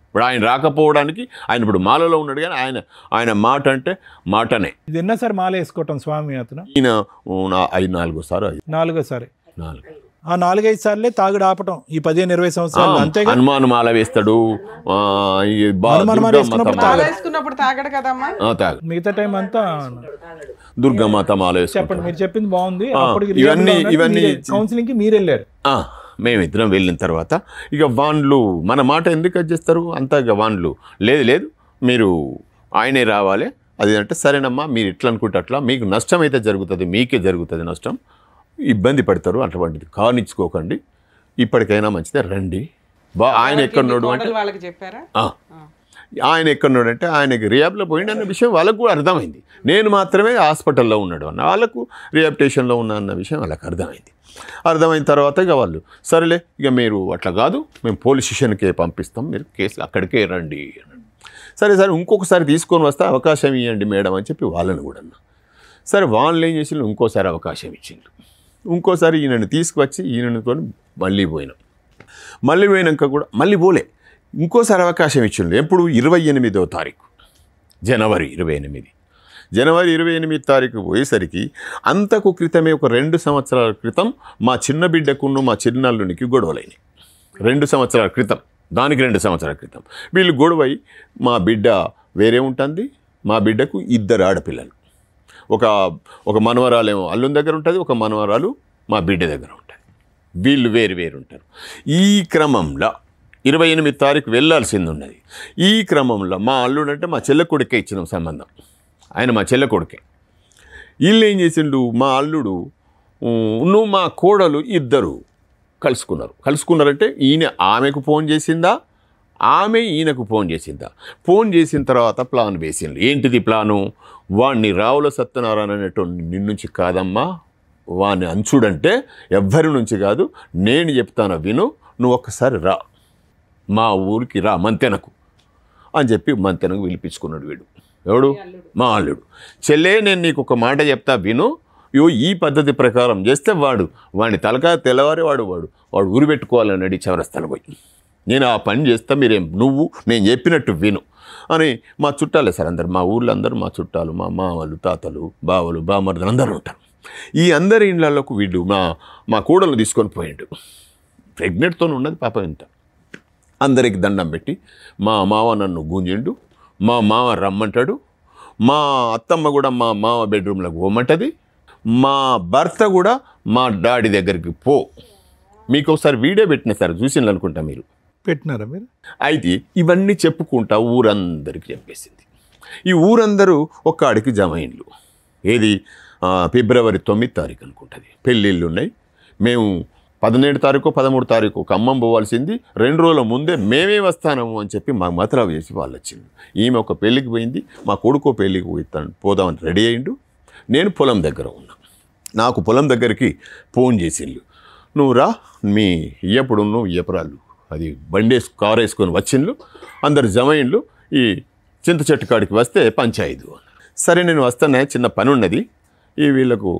ఇప్పుడు ఆయన రాకపోవడానికి, ఆయన ఇప్పుడు మాలలో ఉన్నాడు కానీ ఆయన మాట అంటే మాటనే. ఇది ఎన్నోసారి మాల వేసుకోవటం స్వామి అతను? ఈయన 4 ఆ 4-5 సార్లే తాగుడు ఆపటం ఈ 15-20 సంవత్సరాలు అంతే. హనుమాన్ మాల వేస్తాడు, మిగతా టైం అంతా దుర్గమాత మాల వేస్తాడు. చెప్పండి, మీరు చెప్పింది బాగుంది. ఇవన్నీ కౌన్సిలింగ్కి మీరు వెళ్ళారు, మేమిద్దరం వెళ్ళిన తర్వాత ఇక వాళ్ళు మన మాట ఎందుకు చేస్తారు అంతగా, వాళ్ళు లేదు మీరు ఆయనే రావాలి అది అంటే, సరేనమ్మా మీరు ఎట్లా అనుకుంటే అట్లా, మీకు నష్టం అయితే జరుగుతుంది, మీకే జరుగుతుంది నష్టం, ఇబ్బంది పడతారు, అటువంటిది కానిచ్చుకోకండి, ఇప్పటికైనా మంచిదే రండి. ఆయన ఎక్కడున్నాడు అంటే, ఆయన ఎక్కడున్నాడు అంటే ఆయనకి రిహాబ్లో పోయింది అన్న విషయం వాళ్ళకు కూడా అర్థమైంది. నేను మాత్రమే హాస్పిటల్లో ఉన్నాడు అన్న, వాళ్ళకు రిహాబిలిటేషన్లో ఉన్నా అన్న విషయం వాళ్ళకి అర్థమైంది. అర్థమైన తర్వాత ఇక వాళ్ళు సరేలే ఇక మీరు అట్లా కాదు, మేము పోలీస్ స్టేషన్కే పంపిస్తాం, మీరు కేసు అక్కడికే రండి అన్నాడు. సరే ఇంకొకసారి తీసుకొని వస్తే అవకాశం ఇవ్వండి మేడం అని చెప్పి వాళ్ళని కూడా అన్నా. సరే వాళ్ళు ఏం చేసి ఇంకోసారి అవకాశం ఇచ్చిండ్రు. ఇంకోసారి ఈయనని తీసుకువచ్చి ఈయనతో మళ్ళీ పోయినాక కూడా మళ్ళీ పోలే, ఇంకోసారి అవకాశం ఇచ్చిండు. ఎప్పుడు 28వ తారీఖు జనవరి 28 తారీఖు పోయేసరికి అంతకు క్రితమే ఒక 2 సంవత్సరాల క్రితం మా చిన్న బిడ్డకును మా చిన్నల్లునికి గొడవలైనాయి. 2 సంవత్సరాల క్రితం, దానికి 2 సంవత్సరాల క్రితం వీళ్ళు గొడవై, మా బిడ్డ వేరే ఉంటుంది, మా బిడ్డకు 2 ఆడపిల్లలు, ఒక మనవరాలేమో అల్లుని దగ్గర ఉంటుంది, ఒక మనవరాలు మా బిడ్డ దగ్గర ఉంటుంది, వీళ్ళు వేరు ఉంటారు. ఈ క్రమంలో 28 తారీఖు వెళ్ళాల్సింది ఉన్నది. ఈ క్రమంలో మా అల్లుడు అంటే మా చెల్లె కొడుకే ఇచ్చినాం సంబంధం, ఆయన మా చెల్లె కొడుకే. వీళ్ళు ఏం చేసిండు, మా అల్లుడు నువ్వు మా కోడలు ఇద్దరు కలుసుకున్నారంటే ఈయన ఆమెకు ఫోన్ చేసిందా, ఆమె ఈయనకు ఫోన్ చేసిందా? ఫోన్ చేసిన తర్వాత ప్లాన్ వేసిండు. ఏంటిది ప్లాను? వాడిని రావుల సత్యనారాయణ అనేటువంటి నిన్నుంచి కాదమ్మా, వాడిని అంచుడంటే ఎవ్వరి నుంచి కాదు, నేను చెప్తాను విను, నువ్వు ఒక్కసారి రా, మా ఊరికి రా మంతెనకు అని చెప్పి మంతెనకు పిలిపించుకున్నాడు వీడు. ఎవడు? మా అల్లుడు. చెల్లే నేను నీకు ఒక మాట చెప్తా విను, ఈ పద్ధతి ప్రకారం చేస్తే వాడిని తలకాయ తెల్లవారి వాడు ఊరు పెట్టుకోవాలన్నాడు చౌరస్తాలు పోయి. నేను ఆ పని చేస్తా, నేను చెప్పినట్టు విను అని. మా చుట్టాలే సార్ అందరు, మా ఊళ్ళో అందరూ మా చుట్టాలు, మా మామలు, తాతలు, బావలు, బామర్దులు అందరూ ఉంటారు. ఈ అందరి ఇళ్ళకు వీడు మా కూడలు తీసుకొని పోయిండు. ప్రెగ్నెంట్తో ఉన్నది పాప ఇంత. అందరికి దండం పెట్టి మా మావ నన్ను గుంజిండు, మా మావ రమ్మంటాడు, మా అత్తమ్మ కూడా మా మావ బెడ్రూమ్లోకి పోమంటుంది, మా భర్త కూడా మా డాడీ దగ్గరికి పో. మీకు ఒకసారి వీడియో పెట్టిన సార్, చూసిండ్రు అనుకుంటా మీరు. పెట్టినారా మీరు? అయితే ఇవన్నీ చెప్పుకుంటా ఊరందరికీ చెప్పేసింది. ఈ ఊరందరూ ఒక్కడికి జమ అయిండ్లు. ఏది? ఫిబ్రవరి 9 తారీఖు అనుకుంటుంది. పెళ్ళిళ్ళు ఉన్నాయి. మేము 17 తారీఖు 13 తారీఖు ఖమ్మం పోవాల్సింది. 2 రోజుల ముందే మేమే వస్తాము అని చెప్పి మా మతలబు చేసి వాళ్ళు వచ్చింది. ఈమె ఒక పెళ్ళికి పోయింది, మా కొడుకో పెళ్ళికి పోదామని రెడీ అయిండు. నేను పొలం దగ్గర ఉన్నా. నాకు పొలం దగ్గరికి ఫోన్ చేసిండ్రు, నువ్వు రా, మీ ఇయ్యప్పుడు నువ్వు ఇయ్యపురాళ్ళు అది బండేసి కారు వేసుకొని వచ్చిండ్రు, అందరు జమైండ్లు, ఈ చింత చెట్టు కాడికి వస్తే పంచాయతీ. సరే నేను వస్తానే, చిన్న పని ఉన్నది, వీళ్ళకు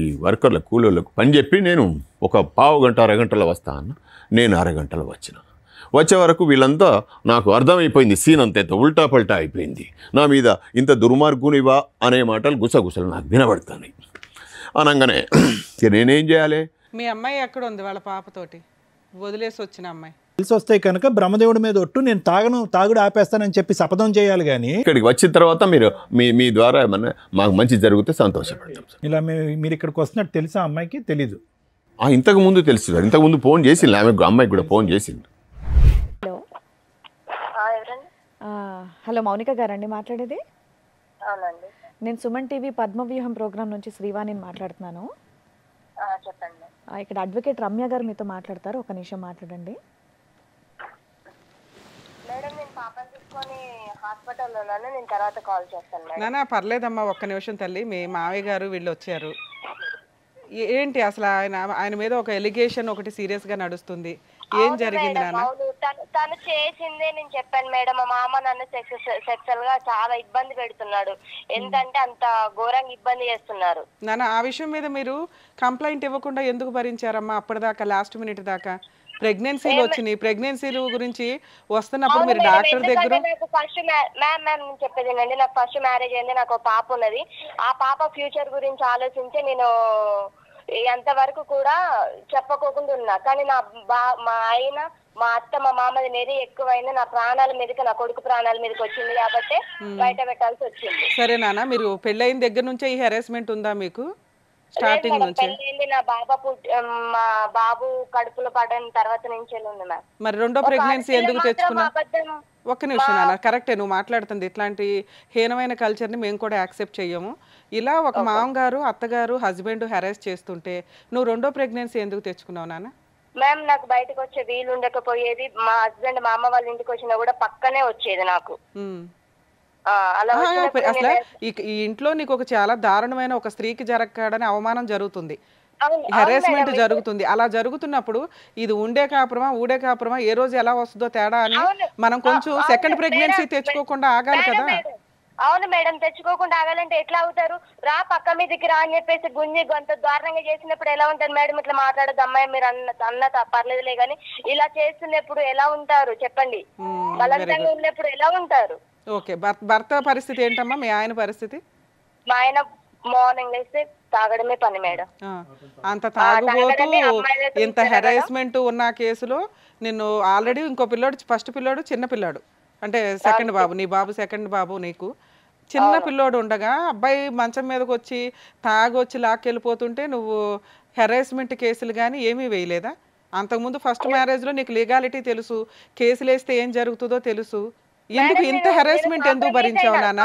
ఈ వర్కర్ల కూలీలకు పని చెప్పి నేను ఒక పావు గంట అరగంటలో వస్తా అన్న. నేను అరగంటలో వచ్చే వరకు వీళ్ళంతా నాకు అర్థమైపోయింది, సీన్ అంత ఉల్టా పల్టా అయిపోయింది. నా మీద ఇంత దుర్మార్గునివా అనే మాటలు గుసగుసలు నాకు వినబడతాయి. అనగానే నేనేం చేయాలి? మీ అమ్మాయి ఎక్కడ ఉంది వాళ్ళ పాపతోటి? వదిలేసి వచ్చిన అమ్మాయి తెలిసి వస్తాయి కనుక బ్రహ్మదేవుడి మీద ఒట్టు, నేను తాగుడు ఆపేస్తానని చెప్పి శపథం చేయాలి. కానీ ఇక్కడికి వచ్చిన తర్వాత మీరు మీ ద్వారా ఏమన్నా మాకు మంచి జరిగితే సంతోషపడతాం సార్. ఇలా మీరు ఇక్కడికి వస్తున్నట్టు తెలుసా అమ్మాయికి? తెలీదు. ఇంతకు ముందు తెలుసు సార్, ఇంతకుముందు ఫోన్ చేసింది అమ్మాయికి కూడా ఫోన్ చేసింది. హలో హలో మౌనిక గారండి మాట్లాడేది? అవునండి. నేను సుమన్ టీవీ పద్మవ్యూహం ప్రోగ్రామ్ నుంచి శ్రీవాణిని మాట్లాడుతున్నాను. చెప్పండి. ఇక్కడ అడ్వకేట్ రమ్య గారు మీతో మాట్లాడతారు, ఒక నిమిషం మాట్లాడండి. మేడం నేను పాపని తీసుకొని హాస్పిటల్లో ఉన్నాను, నేను తర్వాత కాల్ చేస్తాను మేడం. నానా పర్లేదమ్మా, ఒక్క నిమిషం తల్లి. మీ మావయ్య గారు వీళ్ళు వచ్చారు. ఏంటి అసలు ఆయన మీద ఒక ఎలిగేషన్ ఒకటి సీరియస్ గా నడుస్తుంది. ఏం జరిగింది నాన్న? తను చేసిందే నేను చెప్పాను మేడం. మా మామ నన్ను సెక్సువల్ గా చాలా ఇబ్బంది పెడుతున్నాడు. ఎంతంటే అంత ఘోరంగా ఇబ్బంది చేస్తున్నారు. నాన్న ఆ విషయం మీద మీరు కంప్లైంట్ ఇవ్వకుండా ఎందుకు భరించారమ్మా అప్పటిదాకా, లాస్ట్ మినిట్ దాకా? ప్రెగ్నెన్సీలు వచ్చినాయి, ప్రెగ్నెన్సీలు గురించి వస్తున్నప్పుడు మీరు డాక్టర్ దగ్గర ఫస్ట్ మ్యామ్ చెప్పేది అండి, నాకు ఫస్ట్ మ్యారేజ్ అయింది, నాకు ఒక పాప ఉన్నది. ఆ పాప ఫ్యూచర్ గురించి ఆలోచించి నేను ఎంతవరకు కూడా చెప్పకోకుండా ఉన్నా. కానీ మా ఆయన, మా అత్త, మా మామది నెరి ఎక్కువైంది. నా ప్రాణాల మీదకి, నా కొడుకు ప్రాణాల మీదకి వచ్చింది కాబట్టి బయట పెట్టాల్సి వచ్చింది. సరే నాన్న, మీరు పెళ్ళైన దగ్గర నుంచే ఈ హెరాస్మెంట్ ఉందా మీకు? స్టార్టింగ్ నుంచి మా బాబు కడుపులో పడిన తర్వాత నుంచి ఉంది మ్యామ్. మరి రెండో ప్రెగ్నెన్సీ ఎందుకు తెచ్చుకున్నా? ఒక్క నిమిషం నాన్న, కరెక్టే నువ్వు మాట్లాడుతుంది. ఇట్లాంటి హీనమైన కల్చర్ని మేము కూడా యాక్సెప్ట్ చెయ్యము. ఇలా ఒక మామగారు, అత్తగారు, హస్బెండ్ హెరాస్ చేస్తుంటే నువ్వు రెండో ప్రెగ్నెన్సీ ఎందుకు తెచ్చుకున్నావు నాన్న? మ్యామ్ నాకు బయటకు వచ్చే వీలు ఉండకపోయేది. మా హస్బెండ్ మా అమ్మ వాళ్ళ ఇంటికి వచ్చినా కూడా పక్కనే వచ్చేది నాకు. అసలు ఈ ఇంట్లో నీకు ఒక చాలా దారుణమైన ఒక స్త్రీకి జరగకూడని అవమానం జరుగుతుంది, హెరాస్మెంట్ జరుగుతుంది. అలా జరుగుతున్నప్పుడు ఇది ఉండే కాపురమా ఊడే కాపురమా, ఏ రోజు ఎలా వస్తుందో తేడా అని మనం కొంచెం సెకండ్ ప్రెగ్నెన్సీ తెచ్చుకోకుండా ఆగాలి కదా. అవును మేడం, తెచ్చుకోకుండా ఆగాలంటే ఎట్లా అవుతారు? రా పక్క మీదకి రా అని చెప్పేసి గుంజి గొంత దారుణంగా చేసినప్పుడు ఎలా ఉంటారు మేడం? ఇట్లా మాట్లాడద్దు అమ్మాయి, మీరు అన్న పర్లేదులే కానీ ఇలా చేస్తున్నప్పుడు ఎలా ఉంటారు చెప్పండి? బలంగా ఉన్నప్పుడు ఎలా ఉంటారు? ఓకే, భర్త పరిస్థితి ఏంటమ్మా? మీ ఆయన పరిస్థితి? మా ఆయన మార్నింగ్ లేస్తే తాగడమే పని మేడం. అంత తాగుబోతూ ఇంత హెరాస్మెంట్ ఉన్న కేసులో నిన్ను ఆల్రెడీ ఇంకో పిల్లోడు, ఫస్ట్ పిల్లోడు చిన్న పిల్లాడు అంటే సెకండ్ బాబు, నీ బాబు సెకండ్ బాబు, నీకు చిన్న పిల్లోడు ఉండగా అబ్బాయి మంచం మీదకి వచ్చి తాగొచ్చి లాక్కెళ్ళిపోతుంటే నువ్వు హెరాస్మెంట్ కేసులు కానీ ఏమీ వేయలేదా? అంతకుముందు ఫస్ట్ మ్యారేజ్లో నీకు లీగాలిటీ తెలుసు, కేసులు వేస్తే ఏం జరుగుతుందో తెలుసు. ఎందుకు ఇంత హెరాస్మెంట్ ఎందుకు భరించావు నాన్న?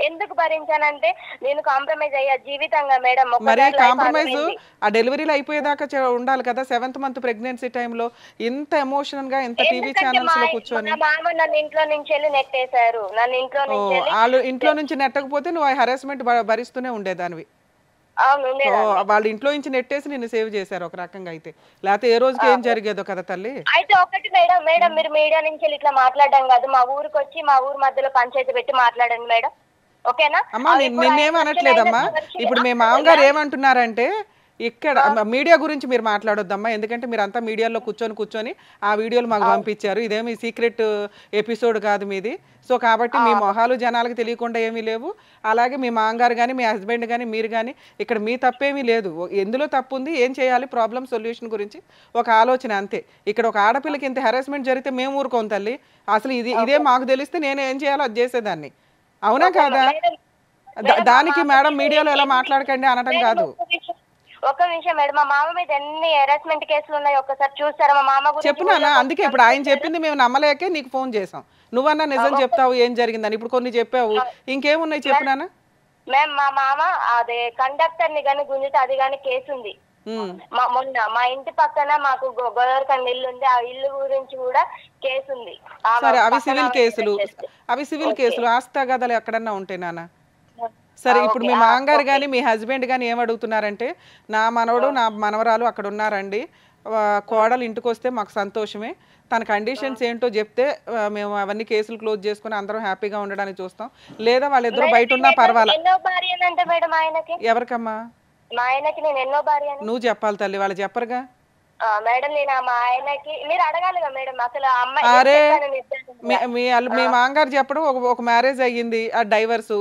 ఎందుకు భరించానంటే నేను కాంప్రమైజ్ అయ్యా జీవితంగా మేడం. మరి కాంప్రమైజ్ ఆ డెలివరీలు అయిపోయేదాకా ఉండాలి కదా. 7th మంత్ ప్రెగ్నెన్సీ టైంలో ఇంత ఎమోషనల్ గా ఇంత టీవీ ఛానల్స్ లో కూర్చొని మామ నన్ను ఇంట్లో నుంచి వెళ్ళి నెట్టేశారు. నన్ను ఇంట్లో నుంచి వాళ్ళు ఇంట్లో నుంచి నెట్టకపోతే నువ్వు హెరాస్మెంట్ భరిస్తూనే ఉండేదానివి. వాళ్ళ ఇంట్లో నుంచి నెట్టేసి నిన్ను సేవ్ చేశారు ఒక రకంగా. అయితే లేకపోతే ఏ రోజుకి ఏం జరిగేదో కదా తల్లి. అయితే ఒకటి మేడం, మేడం మీరు మీడియా నుంచి ఇట్లా మాట్లాడడం కాదు, మా ఊరికి వచ్చి మా ఊరు మధ్యలో పంచాయతీ పెట్టి మాట్లాడండి మేడం, ఓకేనా? అమ్మా నిన్నేం అనట్లేదమ్మా. ఇప్పుడు మీ మామగారు ఏమంటున్నారంటే ఇక్కడ మీడియా గురించి మీరు మాట్లాడొద్దమ్మా, ఎందుకంటే మీరు అంతా మీడియాలో కూర్చొని ఆ వీడియోలు మాకు పంపించారు. ఇదేమి సీక్రెట్ ఎపిసోడ్ కాదు మీది. సో కాబట్టి మీ మొహాలు జనాలకు తెలియకుండా ఏమీ లేవు. అలాగే మీ మామగారు కానీ మీ హస్బెండ్ కానీ మీరు కానీ ఇక్కడ మీ తప్పేమీ లేదు. ఎందులో తప్పు ఉంది, ఏం చేయాలి, ప్రాబ్లం సొల్యూషన్ గురించి ఒక ఆలోచన అంతే. ఇక్కడ ఒక ఆడపిల్లకి ఇంత హెరాస్మెంట్ జరిగితే మేము ఊరుకోం తల్లి. అసలు ఇదే మాకు తెలిస్తే నేను ఏం చేయాలో అది చేసేదాన్ని. అవునా కాదా? దానికి మేడం మీడియాలో ఎలా మాట్లాడకండి అనడం కాదు. ఒక నిమిషం మేడం, మా మామ మీద ఎన్ని హెరాస్మెంట్ కేసులు ఉన్నాయి ఒక్కసారి చూస్తారా? మా మామ గురించి చెప్పునా? అందుకే ఇప్పుడు ఆయన చెప్పింది మేము నమ్మలేకే నీకు ఫోన్ చేసాం. నువ్వన్నా నిజం చెప్తావు ఏం జరిగిందని. ఇప్పుడు కొన్ని చెప్పావు, ఇంకేమున్నాయి చెప్పునానా? మేం మా మామ అదే కండక్టర్ ని గాని గుంజితే అది గాని కేసు ఉంది. మొన్న మా ఇంటి పక్కన మాకు గోదావరికండ ఇల్లు ఉంది, ఆ ఇల్లు గురించి కూడా కేసు ఉంది. సరే అవి సివిల్ కేసులు ఆస్తిగదాలు ఎక్కడన్నా ఉంటాయి నాన్న. సరే ఇప్పుడు మీ మామగారు కానీ మీ హస్బెండ్ కానీ ఏమడుగుతున్నారంటే, నా మనవడు నా మనవరాలు అక్కడ ఉన్నారండి, కోడలు ఇంటికి వస్తే మాకు సంతోషమే, తన కండిషన్స్ ఏంటో చెప్తే మేము అవన్నీ కేసులు క్లోజ్ చేసుకుని అందరం హ్యాపీగా ఉండడానికి చూస్తాం, లేదా వాళ్ళిద్దరు బయట ఉన్నా పర్వాలేదు. ఎవరికమ్మా? మా ఆయనకి నేను ఎన్నో భార్య. నువ్వు చెప్పాలి తల్లి, వాళ్ళు చెప్పరుగా మేడం. నేను మా ఆయనకి మీరు అడగాలిగా మేడం అసలు అమ్మాయి. అరే మీ మామగారు చెప్పడం ఒక మ్యారేజ్ అయ్యింది, ఆ డైవర్సు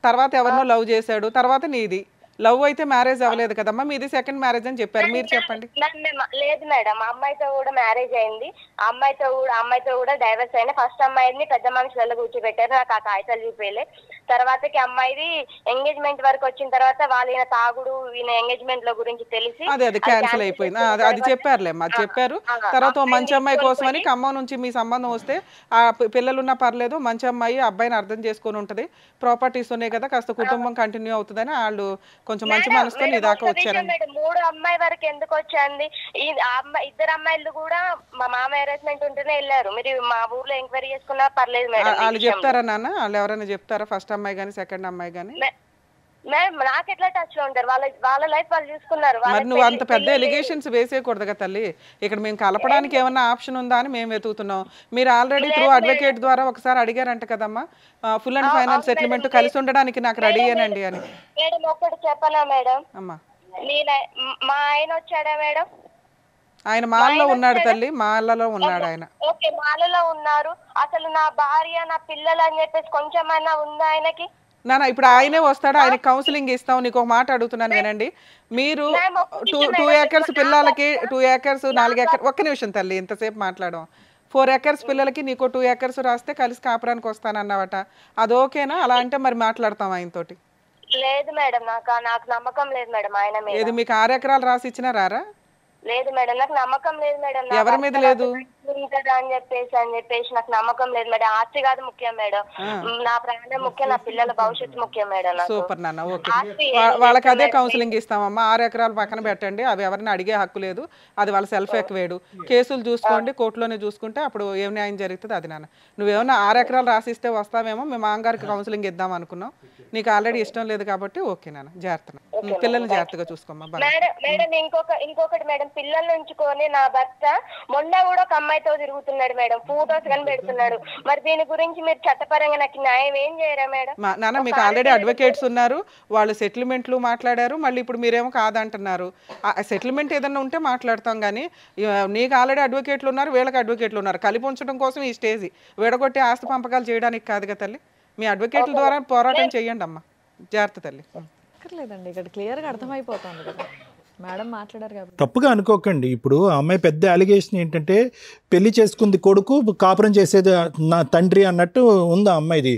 తర్వాత ఎవరినో లవ్ చేశాడు, తర్వాత నీది లవ్ అయితే మ్యారేజ్ అవ్వలేదు కదమ్మా, మీది సెకండ్ మ్యారేజ్ అని చెప్పారు. మీరు చెప్పండి. లేదు మేడం, అమ్మాయితో కూడా మ్యారేజ్ అయింది, అమ్మాయితో కూడా డైవర్స్ అయింది. ఫస్ట్ అమ్మాయిని పెద్ద మనుషులలో కూర్చోబెట్టారు, నాకు ఆ కాగితాలు చూపేలే. తర్వాతకి అమ్మాయిది ఎంగేజ్మెంట్ వరకు వచ్చిన తర్వాత వాళ్ళు ఈయన తాగుడు ఈయన ఎంగేజ్మెంట్ లో గురించి తెలిసి అది క్యాన్సిల్ అయిపోయింది. అది చెప్పారులే చెప్పారు. తర్వాత మంచి అమ్మాయి కోసం అని ఖమ్మం నుంచి మీ సంబంధం వస్తే ఆ పిల్లలున్నా పర్లేదు, మంచి అమ్మాయి అబ్బాయిని అర్థం చేసుకొని ఉంటది, ప్రాపర్టీస్ ఉన్నాయి కదా, కాస్త కుటుంబం కంటిన్యూ అవుతుందని వాళ్ళు కొంచెం మంచి మనసుతో నీ దాకా వచ్చారండి. 3 అమ్మాయి వరకు ఎందుకు వచ్చింది? ఇద్దరు అమ్మాయిలు కూడా మా మామ హెరాస్మెంట్ ఉంటేనే వెళ్ళారు. మీరు మా ఊర్లో ఎంక్వైరీ చేసుకున్నా పర్లేదు మేడం. వాళ్ళు చెప్తారా నాన్న? వాళ్ళు ఎవరైనా చెప్తారా? ఫస్ట్ అమ్మాయి కానీ సెకండ్ అమ్మాయి కానీ? మేడం నాకు ఎట్లా టచ్ లో ఉంటారు, వాళ్ళ లైఫ్ వాళ్ళు చూసుకున్నారు. మరి నువ్వు అంత పెద్ద ఎలిగేషన్స్ వేసేయకూడదు కదా తల్లి. ఇక్కడ మేము కలపడానికి ఏమన్నా ఆప్షన్ ఉందా అని మేము వెతుకుతున్నాం. మీరు ఆల్రెడీ త్రూ అడ్వకేట్ ద్వారా ఒకసారి అడిగారంట కదమ్మా, ఫుల్ అండ్ ఫైనల్ సెటిల్మెంట్ కలిసి ఉండడానికి నాకు రెడీ అనండి అని. మేడం ఒక్కటి చెప్పనా మేడం? అమ్మా మా ఆయన వచ్చాడా మేడం? ఆయన మాల్లో ఉన్నాడు తల్లి, మాలలో ఉన్నాడు ఆయన. ఓకే మాలలో ఉన్నారు. అసలు నా భార్య నా పిల్లలు అని చెప్పేసి కొంచెమైనా ఉందా ఆయనకి? నాన్న ఇప్పుడు ఆయనే వస్తాడు, ఆయన కౌన్సిలింగ్ ఇస్తాం. నీకు ఒక మాట అడుగుతున్నాను వినండి. మీరు 2 acres పిల్లలకి 2 acres 4 acres ఒక్క నిమిషం తల్లి, ఇంతసేపు మాట్లాడడం. 4 acres పిల్లలకి నీకు 2 acres రాస్తే కలిసి కాపురానికి వస్తానన్నావట, అది ఓకేనా? అలా అంటే మరి మాట్లాడతాం ఆయనతోటి. లేదు మేడం, నాకు నమ్మకం లేదు మేడం ఆయన మీద. ఏది మీకు 6 acres రాసి ఇచ్చినా రారా? లేదు మేడం, నాకు నమ్మకం లేదు మేడం. ఎవరి మీద లేదు అని చెప్పేసి నాకు నమ్మకం లేదు మేడం. ఆస్తి కాదు ముఖ్యం మేడం, నా ప్రాణం ముఖ్యం, నా పిల్లల భవిష్యత్తు ముఖ్యం మేడం. సూపర్ నాన్న, ఓకే. వాళ్ళకి అదే కౌన్సిలింగ్ ఇస్తామమ్మా. 6 acres పక్కన పెట్టండి, అవి ఎవరిని అడిగే హక్కు లేదు, అది వాళ్ళ సెల్ఫ్ ఎక్వేడు. కేసులు చూసుకోండి, కోర్టులోనే చూసుకుంటే అప్పుడు ఏం న్యాయం జరుగుతుంది అది. నాన్న నువ్వేమన్నా 6 acres రాసిస్తే వస్తామేమో, మేము మామగారికి కౌన్సిలింగ్ ఇద్దాం అనుకున్నాం, నీకు ఆల్రెడీ ఇష్టం లేదు కాబట్టి ఓకే నాన్న, జాగ్రత్త, పిల్లల్ని జాగ్రత్తగా చూసుకోమ్మా. మేడం ఇంకొకటి మేడం, పిల్లల్ని ఉంచుకొని నా భర్త మొన్న కూడా ఒక అమ్మాయితో తిరుగుతున్నాడు మేడం, ఫోటోస్ కానీ పెడుతున్నాడు. మరి దీని గురించి మీరు చట్టపరంగా నాకు న్యాయం ఏం చేయరా మేడం? నాన్న మీకు ఆల్రెడీ అడ్వకేట్స్ ఉన్నారు, వాళ్ళు సెటిల్మెంట్లు మాట్లాడారు, మళ్ళీ ఇప్పుడు మీరేమో కాదంటున్నారు. సెటిల్మెంట్ ఏదన్నా ఉంటే మాట్లాడతాం, కానీ నీకు ఆల్రెడీ అడ్వకేట్లు ఉన్నారు, వీళ్ళకి అడ్వకేట్లు ఉన్నారు, కలిపి ఉంచడం కోసం ఈ స్టేజ్ విడగొట్టి ఆస్తి పంపకాలు చేయడానికి కాదు కదా తల్లి. మీ అడ్వకేట్ల ద్వారా పోరాటం చేయండి అమ్మా, జాగ్రత్త తల్లి. లేదండి ఇక్కడ క్లియర్గా అర్థమైపోతుంది కదా మేడం మాట్లాడారు కాబట్టి. తప్పుగా అనుకోకండి. ఇప్పుడు ఆ అమ్మాయి పెద్ద అలిగేషన్ ఏంటంటే పెళ్లి చేసుకుంది కొడుకు, కాపురం చేసేది నా తండ్రి అన్నట్టు ఉంది ఆ అమ్మాయిది.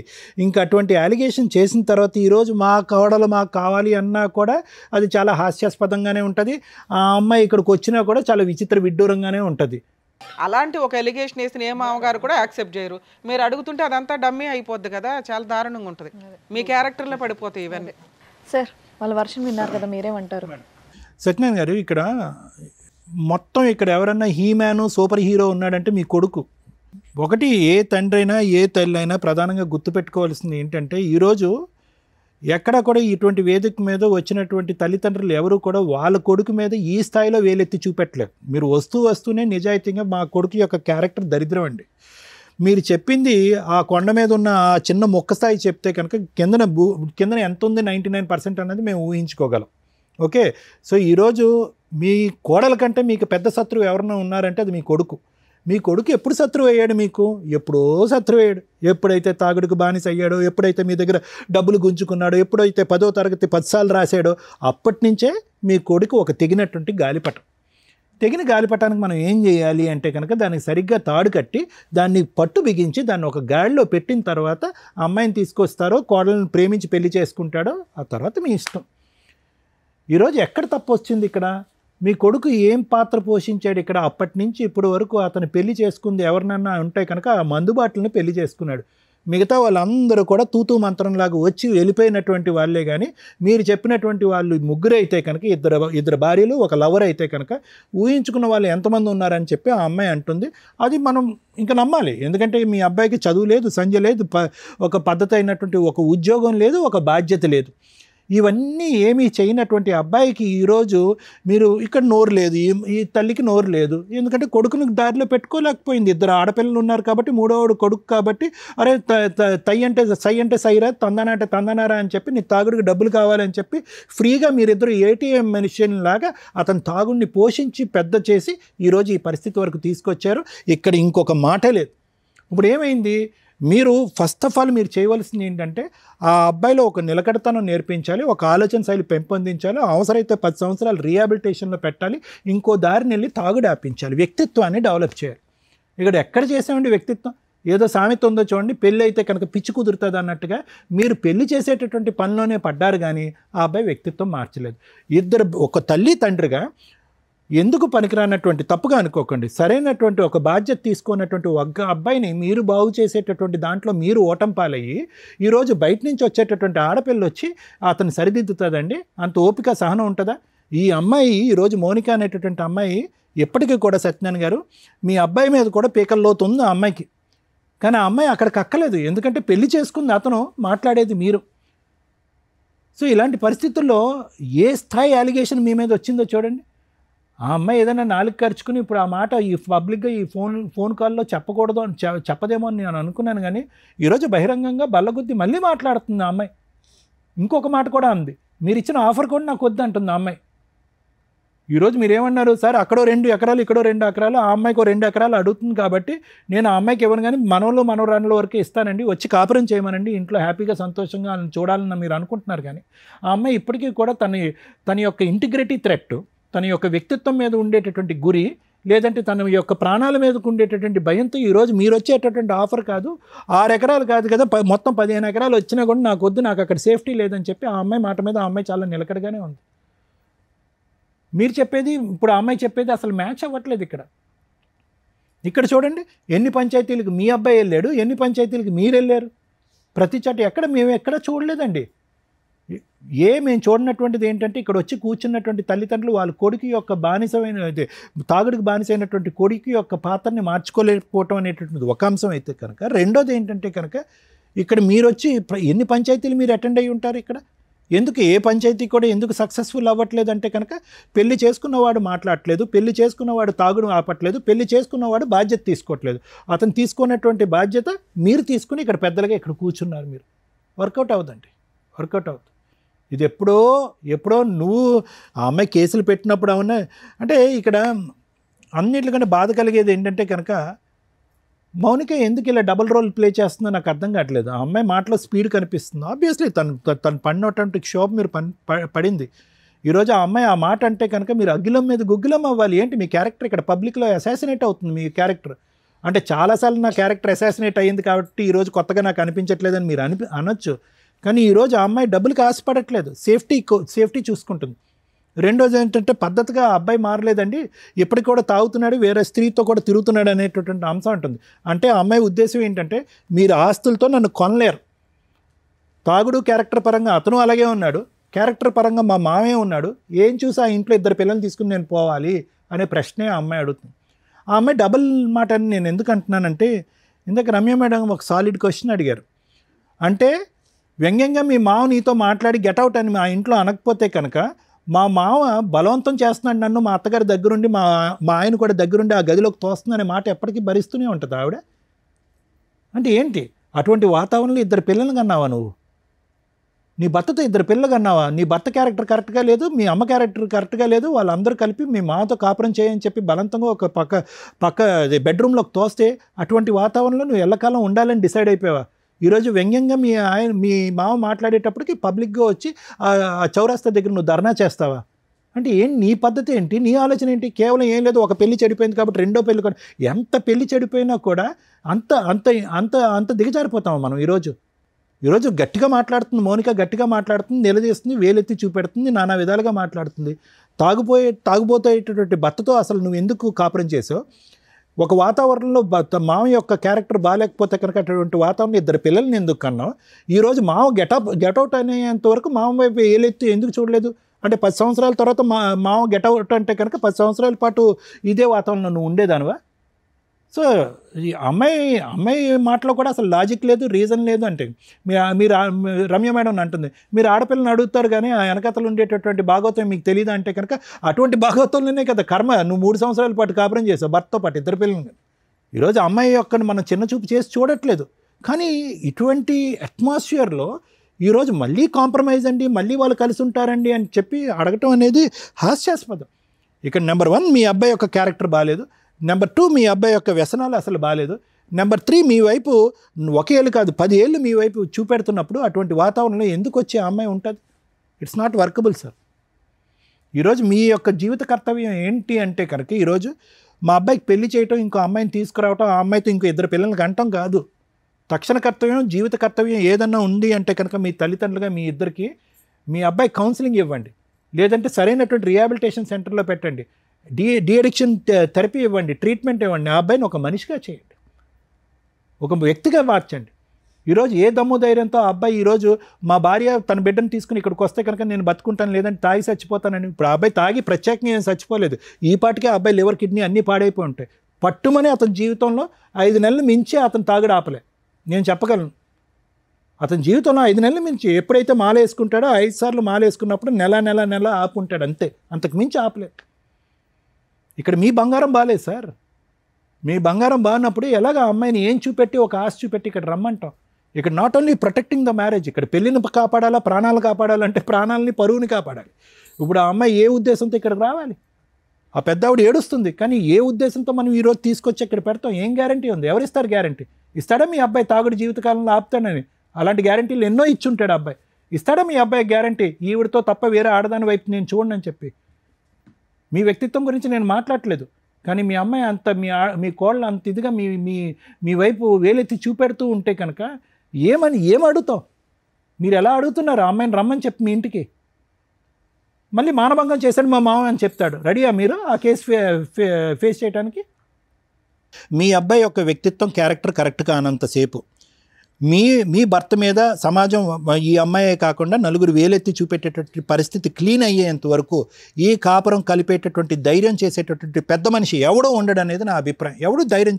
ఇంకా అటువంటి అలిగేషన్ చేసిన తర్వాత ఈరోజు మా కోడలు మాకు కావాలి అన్నా కూడా అది చాలా హాస్యాస్పదంగానే ఉంటుంది. ఆ అమ్మాయి ఇక్కడికి వచ్చినా కూడా చాలా విచిత్ర విడ్డూరంగానే ఉంటుంది. అలాంటి ఒక ఎలిగేషన్ వేసిన ఏ మామగారు కూడా యాక్సెప్ట్ చేయరు. మీరు అడుగుతుంటే అదంతా డమ్మీ అయిపోద్ది కదా, చాలా దారుణంగా ఉంటుంది. మీ క్యారెక్టర్లో పడిపోతాయి ఇవన్నీ. సార్ వాళ్ళ వర్షన్ విన్నారు కదా, మీరేమంటారు? సత్యనారాయణ గారు, ఇక్కడ మొత్తం ఇక్కడ ఎవరన్నా హీమ్యాను సూపర్ హీరో ఉన్నాడంటే మీ కొడుకు. ఒకటి ఏ తండ్రి అయినా ఏ తల్లి అయినా ప్రధానంగా గుర్తుపెట్టుకోవాల్సింది ఏంటంటే, ఈరోజు ఎక్కడ కూడా ఇటువంటి వేదిక మీద వచ్చినటువంటి తల్లిదండ్రులు ఎవరు కూడా వాళ్ళ కొడుకు మీద ఈ స్థాయిలో వేలెత్తి చూపెట్టలేదు. మీరు వస్తూనే నిజాయితీగా మా కొడుకు యొక్క క్యారెక్టర్ దరిద్రం అండి. మీరు చెప్పింది ఆ కొండ మీద ఉన్న ఆ చిన్న మొక్క స్థాయి చెప్తే కనుక కిందన ఎంత ఉంది 99% అన్నది మేము ఊహించుకోగలం. ఓకే, సో ఈరోజు మీ కోడల కంటే మీకు పెద్ద శత్రువు ఎవరైనా ఉన్నారంటే అది మీ కొడుకు. మీ కొడుకు ఎప్పుడు శత్రువు అయ్యాడు? మీకు ఎప్పుడో శత్రువు అయ్యాడు. ఎప్పుడైతే తాగుడుకు బానిస అయ్యాడో, ఎప్పుడైతే మీ దగ్గర డబ్బులు గుంజుకున్నాడో, ఎప్పుడైతే 10వ తరగతి 10 సార్లు రాశాడో అప్పటి నుంచే మీ కొడుకు ఒక తెగినటువంటి గాలిపటం. తెగిన గాలిపటానికి మనం ఏం చేయాలి అంటే కనుక దానికి సరిగ్గా తాడు కట్టి దాన్ని పట్టు బిగించి దాన్ని ఒక గాడిలో పెట్టిన తర్వాత అమ్మాయిని తీసుకొస్తారో, కోడలను ప్రేమించి పెళ్లి చేసుకుంటాడో ఆ తర్వాత మీ ఇష్టం. ఈరోజు ఎక్కడ తప్పు వచ్చింది ఇక్కడ? మీ కొడుకు ఏం పాత్ర పోషించాడు ఇక్కడ? అప్పటి నుంచి ఇప్పటి వరకు అతను పెళ్లి చేసుకుంది ఎవరినన్నా ఉంటే కనుక ఆ మందుబాటులను పెళ్లి చేసుకున్నాడు. మిగతా వాళ్ళందరూ కూడా తూతూ మంత్రంలాగా వచ్చి వెళ్ళిపోయినటువంటి వాళ్ళే. కానీ మీరు చెప్పినటువంటి వాళ్ళు ముగ్గురు అయితే కనుక ఇద్దరు భార్యలు ఒక లవర్ అయితే కనుక ఊహించుకున్న వాళ్ళు ఎంతమంది ఉన్నారని చెప్పి ఆ అమ్మాయి అంటుంది. అది మనం ఇంకా నమ్మాలి. ఎందుకంటే మీ అబ్బాయికి చదువు లేదు, సంధ్య లేదు, ఒక పద్ధతి అయినటువంటి ఒక ఉద్యోగం లేదు, ఒక బాధ్యత లేదు. ఇవన్నీ ఏమీ చేయనటువంటి అబ్బాయికి ఈరోజు మీరు ఇక్కడ నోరు లేదు, ఈ తల్లికి నోరు లేదు. ఎందుకంటే కొడుకుని దారిలో పెట్టుకోలేకపోయింది. ఇద్దరు ఆడపిల్లలు ఉన్నారు కాబట్టి, మూడోవాడు కొడుకు కాబట్టి, అరే తై అంటే సై అంటే సైరా, తందనా అంటే తందనారా అని చెప్పి నీ తాగుడికి డబ్బులు కావాలని చెప్పి ఫ్రీగా మీరిద్దరు ఏటీఎం మెషిన్ లాగా అతను తాగుడిని పోషించి పెద్ద చేసి ఈరోజు ఈ పరిస్థితి వరకు తీసుకొచ్చారు. ఇక్కడ ఇంకొక మాట లేదు. ఇప్పుడు ఏమైంది? మీరు ఫస్ట్ ఆఫ్ ఆల్ మీరు చేయవలసింది ఏంటంటే ఆ అబ్బాయిలో ఒక నిలకడతనం నేర్పించాలి, ఒక ఆలోచన శైలి పెంపొందించాలి, అవసరమైతే 10 సంవత్సరాలు రీహాబిలిటేషన్లో పెట్టాలి, ఇంకో దారిని వెళ్ళి తాగుడు ఆపించాలి, వ్యక్తిత్వాన్ని డెవలప్ చేయాలి. ఇక్కడ ఎక్కడ చేసామండి వ్యక్తిత్వం? ఏదో సామెత ఉందో చూడండి, పెళ్ళి అయితే కనుక పిచ్చి కుదురుతుంది అన్నట్టుగా మీరు పెళ్లి చేసేటటువంటి పనిలోనే పడ్డారు కానీ ఆ అబ్బాయి వ్యక్తిత్వం మార్చలేదు. ఇద్దరు ఒక తల్లి తండ్రిగా ఎందుకు పనికిరానటువంటి, తప్పుగా అనుకోకండి, సరైనటువంటి ఒక బాధ్యత తీసుకున్నటువంటి ఒక అబ్బాయిని మీరు బాగు చేసేటటువంటి దాంట్లో మీరు ఓటం పాలయ్యి ఈరోజు బయట నుంచి వచ్చేటటువంటి ఆడపిల్ల వచ్చి అతను సరిదిద్దుతుందండి? అంత ఓపిక సహనం ఉంటుందా? ఈ అమ్మాయి ఈరోజు మౌనిక అనేటటువంటి అమ్మాయి ఎప్పటికీ కూడా సత్యనారాయణ గారు మీ అబ్బాయి మీద కూడా పీకల్లోతు ఉంది ఆ అమ్మాయికి. కానీ ఆ అమ్మాయి అక్కడికి అక్కలేదు. ఎందుకంటే పెళ్లి చేసుకుంది అతను, మాట్లాడేది మీరు. సో ఇలాంటి పరిస్థితుల్లో ఏ స్థాయి అలిగేషన్ మీ మీద వచ్చిందో చూడండి. ఆ అమ్మాయి ఏదైనా నాలుగు ఖర్చుకుని ఇప్పుడు ఆ మాట ఈ పబ్లిక్గా ఈ ఫోన్ కాల్లో చెప్పకూడదు అని చెప్పదేమో అని నేను అనుకున్నాను. కానీ ఈరోజు బహిరంగంగా బల్లగుద్ది మళ్ళీ మాట్లాడుతుంది ఆ అమ్మాయి. ఇంకొక మాట కూడా అంది, మీరు ఇచ్చిన ఆఫర్ కూడా నాకు వద్దు అంటుంది ఆ అమ్మాయి. ఈరోజు మీరేమన్నారు? సార్ అక్కడో 2 ఎకరాలు ఇక్కడో 2 ఎకరాలు, ఆ అమ్మాయికి 2 ఎకరాలు అడుగుతుంది కాబట్టి నేను ఆ అమ్మాయికి ఇవ్వను, కానీ మనవలు మనవరాళ్ళ వరకే ఇస్తానండి, వచ్చి కాపురం చేయమనండి, ఇంట్లో హ్యాపీగా సంతోషంగా చూడాలని మీరు అనుకుంటున్నారు. కానీ ఆ అమ్మాయి ఇప్పటికీ కూడా తన యొక్క ఇంటిగ్రిటీ థ్రెట్, తన యొక్క వ్యక్తిత్వం మీద ఉండేటటువంటి గురి, లేదంటే తన యొక్క ప్రాణాల మీదకు ఉండేటటువంటి భయంతో ఈరోజు మీరు వచ్చేటటువంటి ఆఫర్ కాదు, 6 ఎకరాలు కాదు కదా, మొత్తం 15 ఎకరాలు వచ్చినా కూడా నాకు వద్దు, నాకు అక్కడ సేఫ్టీ లేదని చెప్పి ఆ అమ్మాయి మాట మీద ఆ అమ్మాయి చాలా నిలకడగానే ఉంది. మీరు చెప్పేది ఇప్పుడు ఆ అమ్మాయి చెప్పేది అసలు మ్యాచ్ అవ్వట్లేదు. ఇక్కడ చూడండి, ఎన్ని పంచాయతీలకు మీ అబ్బాయి వెళ్ళాడు, ఎన్ని పంచాయతీలకు మీరు వెళ్ళారు. ప్రతి చోట ఎక్కడ మేము ఎక్కడ చూడలేదండి. మేము చూడనటువంటిది ఏంటంటే ఇక్కడ వచ్చి కూర్చున్నటువంటి తల్లిదండ్రులు వాళ్ళ కొడుకు యొక్క బానిసమైన తాగుడికి బానిసైనటువంటి కొడుకు యొక్క పాత్రని మార్చుకోలేకపోవటం అనేటువంటిది ఒక అంశం అయితే కనుక, రెండోది ఏంటంటే కనుక ఇక్కడ మీరు వచ్చి ఎన్ని పంచాయతీలు మీరు అటెండ్ అయ్యి ఉంటారు. ఇక్కడ ఎందుకు ఏ పంచాయతీ కూడా ఎందుకు సక్సెస్ఫుల్ అవ్వట్లేదు అంటే కనుక పెళ్లి చేసుకున్నవాడు మాట్లాడట్లేదు, పెళ్లి చేసుకున్నవాడు తాగుడు ఆపట్లేదు, పెళ్లి చేసుకున్నవాడు బాధ్యత తీసుకోవట్లేదు. అతను తీసుకున్నటువంటి బాధ్యత మీరు తీసుకుని ఇక్కడ పెద్దలుగా ఇక్కడ కూర్చున్నారు. మీరు వర్కౌట్ అవ్వదండి, వర్కౌట్ అవుతుంది. ఇది ఎప్పుడో నువ్వు ఆ అమ్మాయి కేసులు పెట్టినప్పుడు అవునా అంటే ఇక్కడ అన్నిటికంటే బాధ కలిగేది ఏంటంటే కనుక మౌనిక ఎందుకు ఇలా డబుల్ రోల్ ప్లే చేస్తుందో నాకు అర్థం కావట్లేదు. ఆ అమ్మాయి మాటలో స్పీడ్ కనిపిస్తుంది. ఆబ్వియస్లీ తను పడినటువంటి క్షోభ మీరు పడింది. ఈరోజు ఆ అమ్మాయి ఆ మాట అంటే కనుక మీరు అగ్గిలం మీద గుగ్గిలం అవ్వాలి. ఏంటి మీ క్యారెక్టర్ ఇక్కడ పబ్లిక్లో అసాసినేట్ అవుతుంది. మీ క్యారెక్టర్ అంటే చాలాసార్లు నా క్యారెక్టర్ అసాసినేట్ అయ్యింది కాబట్టి ఈరోజు కొత్తగా నాకు అనిపించట్లేదని మీరు అనొచ్చు. కానీ ఈరోజు ఆ అమ్మాయి డబ్బులకు ఆశపడట్లేదు, సేఫ్టీ చూసుకుంటుంది. రెండోది ఏంటంటే పద్ధతిగా ఆ అబ్బాయి మారలేదండి, ఇప్పటికి కూడా తాగుతున్నాడు, వేరే స్త్రీతో కూడా తిరుగుతున్నాడు అనేటటువంటి అంశం ఉంటుంది. అంటే ఆ అమ్మాయి ఉద్దేశం ఏంటంటే మీరు ఆస్తులతో నన్ను కొనలేరు. తాగుడు క్యారెక్టర్ పరంగా అతను అలాగే ఉన్నాడు, క్యారెక్టర్ పరంగా మా మామే ఉన్నాడు, ఏం చూసి ఆ ఇంట్లో 2 పిల్లల్ని తీసుకుని నేను పోవాలి అనే ప్రశ్నే ఆ అమ్మాయి అడుగుతుంది. ఆ అమ్మాయి డబుల్ మాట అని నేను ఎందుకు అంటున్నానంటే, ఇందాక రమ్య మేడం ఒక సాలిడ్ క్వశ్చన్ అడిగారు. అంటే వ్యంగ్యంగా మీ మావ నీతో మాట్లాడి గెటౌట్ అని మా ఇంట్లో అనకపోతే కనుక మా మావ బలవంతం చేస్తున్నాడు నన్ను, మా అత్తగారి దగ్గరుండి మా ఆయన కూడా దగ్గరుండి ఆ గదిలోకి తోస్తుందనే మాట ఎప్పటికీ భరిస్తూనే ఉంటుంది ఆవిడ. అంటే ఏంటి అటువంటి వాతావరణంలో 2 పిల్లలు కన్నావా నువ్వు? నీ భర్తతో 2 పిల్లలు కన్నావా? నీ భర్త క్యారెక్టర్ కరెక్ట్గా లేదు, మీ అమ్మ క్యారెక్టర్ కరెక్ట్గా లేదు, వాళ్ళందరూ కలిపి మీ మాతో కాపురం చేయని చెప్పి బలవంతంగా ఒక పక్క బెడ్రూమ్లోకి తోస్తే అటువంటి వాతావరణంలో నువ్వు ఎల్లకాలం ఉండాలని డిసైడ్ అయిపోయావా? ఈరోజు వ్యంగ్యంగా మీ మామ మాట్లాడేటప్పటికి పబ్లిక్గా వచ్చి ఆ చౌరాస్తా దగ్గర నువ్వు ధర్నా చేస్తావా? అంటే నీ పద్ధతి ఏంటి, నీ ఆలోచన ఏంటి? కేవలం ఏం లేదు, ఒక పెళ్లి చెడిపోయింది కాబట్టి రెండో పెళ్లి కూడా. ఎంత పెళ్లి చెడిపోయినా కూడా అంత అంత అంత అంత దిగజారిపోతాము మనం. ఈరోజు గట్టిగా మాట్లాడుతుంది మౌనిక, గట్టిగా మాట్లాడుతుంది, నిలదీస్తుంది, వేలెత్తి చూపెడుతుంది, నానా విధాలుగా మాట్లాడుతుంది. తాగుబోయేటటువంటి భర్తతో అసలు నువ్వు ఎందుకు కాపురం చేసావు? ఒక వాతావరణంలో మామ యొక్క క్యారెక్టర్ బాగాలేకపోతే కనుక అటువంటి వాతావరణం 2 పిల్లల్ని ఎందుకు కన్నావు? ఈరోజు మామ గెటౌట్ అనేంత వరకు మామ వైపు ఏలెత్తి ఎందుకు చూడలేదు? అంటే 10 సంవత్సరాల తర్వాత మామ గెటౌట్ అంటే కనుక 10 సంవత్సరాల పాటు ఇదే వాతావరణంలో నువ్వు ఉండేదానివా? సో ఈ అమ్మాయి మాటలో కూడా అసలు లాజిక్ లేదు, రీజన్ లేదు. అంటే మీరు రమ్య మేడం అంటుంది, మీరు ఆడపిల్లని అడుగుతారు కానీ ఆ వెనకతలు ఉండేటటువంటి భాగవతం మీకు తెలియదు అంటే కనుక అటువంటి భాగవతంలోనే కదా కర్మ. నువ్వు 3 సంవత్సరాల పాటు కాపురం చేసావు భర్తతో పాటు 2 పిల్లలు. ఈరోజు అమ్మాయి యొక్క మనం చిన్న చూపు చేసి చూడట్లేదు. కానీ ఇటువంటి అట్మాస్ఫియర్లో ఈరోజు మళ్ళీ కాంప్రమైజ్ అండి, మళ్ళీ వాళ్ళు కలిసి ఉంటారండి అని చెప్పి అడగటం అనేది హాస్యాస్పదం. ఇక్కడ నెంబర్ 1 మీ అబ్బాయి యొక్క క్యారెక్టర్ బాగాలేదు, నెంబర్ 2 మీ అబ్బాయి యొక్క వ్యసనాలు అసలు బాగాలేదు, నెంబర్ 3 మీ వైపు 1 ఏళ్ళు కాదు 10 ఏళ్ళు మీ వైపు చూపెడుతున్నప్పుడు అటువంటి వాతావరణంలో ఎందుకు వచ్చే అమ్మాయి ఉంటుంది? It's not workable sir. ఈరోజు మీ యొక్క జీవిత కర్తవ్యం ఏంటి అంటే కనుక ఈరోజు మా అబ్బాయికి పెళ్లి చేయటం, ఇంకో అమ్మాయిని తీసుకురావటం, ఆ అమ్మాయితో ఇంకో 2 పిల్లలకి అంటం కాదు. తక్షణ కర్తవ్యం, జీవిత కర్తవ్యం ఏదన్నా ఉంది అంటే కనుక మీ తల్లిదండ్రులుగా మీ ఇద్దరికి మీ అబ్బాయి కౌన్సిలింగ్ ఇవ్వండి, లేదంటే సరైనటువంటి రిహాబిలిటేషన్ సెంటర్లో పెట్టండి, డి అడిక్షన్ థెరపీ ఇవ్వండి, ట్రీట్మెంట్ ఇవ్వండి. ఆ అబ్బాయిని ఒక మనిషిగా చేయండి, ఒక వ్యక్తిగా మార్చండి. ఈరోజు ఏ దమ్ము ధైర్యంతో ఆ అబ్బాయి ఈరోజు మా భార్య తన బిడ్డను తీసుకుని ఇక్కడికి వస్తే కనుక నేను బతుకుంటాను, లేదంటే తాగి చచ్చిపోతానని. ఇప్పుడు ఆ అబ్బాయి తాగి ప్రత్యేకంగా ఏం చచ్చిపోలేదు, ఈ పాటికే ఆ అబ్బాయి లివర్ కిడ్నీ అన్నీ పాడైపోయి ఉంటాయి. పట్టుమని అతని జీవితంలో 5 నెలలు మించి అతను తాగుడు ఆపలే, నేను చెప్పగలను. అతని జీవితంలో 5 నెలలు మించి ఎప్పుడైతే మాల వేసుకుంటాడో 5 సార్లు మాల వేసుకున్నప్పుడు నెల ఆపుంటాడు, అంతే, అంతకు మించి ఆపలేదు. ఇక్కడ మీ బంగారం బాగాలేదు సార్. మీ బంగారం బాగున్నప్పుడు ఎలాగ అమ్మాయిని ఏం చూపెట్టి ఒక ఆశ చూపెట్టి ఇక్కడ రమ్మంటాం? ఇక్కడ not only protecting the marriage, ఇక్కడ పెళ్ళిని కాపాడాలా, ప్రాణాలు కాపాడాలంటే ప్రాణాలని పరువుని కాపాడాలి. ఇప్పుడు ఆ అమ్మాయి ఏ ఉద్దేశంతో ఇక్కడికి రావాలి? ఆ పెద్ద ఆవిడ ఏడుస్తుంది, కానీ ఏ ఉద్దేశంతో మనం ఈరోజు తీసుకొచ్చి ఇక్కడ పెడతాం? ఏం గ్యారంటీ ఉంది? ఎవరిస్తారు గ్యారంటీ? ఇస్తాడా మీ అబ్బాయి తాగుడు జీవితకాలంలో ఆపుతాడని? అలాంటి గ్యారంటీలు ఎన్నో ఇచ్చుంటాడు అబ్బాయి. ఇస్తాడా మీ అబ్బాయి గ్యారంటీ ఈవిడతో తప్ప వేరే ఆడదాని వైపు నేను చూడండి అని చెప్పి? మీ వ్యక్తిత్వం గురించి నేను మాట్లాడలేదు, కానీ మీ అమ్మాయి అంత మీ కోళ్ళు అంత ఇదిగా మీ వైపు వేలెత్తి చూపెడుతూ ఉంటే కనుక ఏం అడుగుతాం? మీరు ఎలా అడుగుతున్నారు? అమ్మాయిని రమ్మని చెప్పి మీ ఇంటికి మళ్ళీ మానభంగం చేశాడు మా మామ అని చెప్తాడు. రెడీయా మీరు ఆ కేసు ఫేస్ చేయడానికి? మీ అబ్బాయి యొక్క వ్యక్తిత్వం క్యారెక్టర్ కరెక్ట్గా అనంతసేపు మీ భర్త మీద సమాజం ఈ అమ్మాయే కాకుండా నలుగురు వేలెత్తి చూపెట్టేటటువంటి పరిస్థితి క్లీన్ అయ్యేంత వరకు ఈ కాపురం కలిపేటటువంటి ధైర్యం చేసేటటువంటి పెద్ద మనిషి ఎవడో ఉండడు అనేది నా అభిప్రాయం. ఎవడు ధైర్యం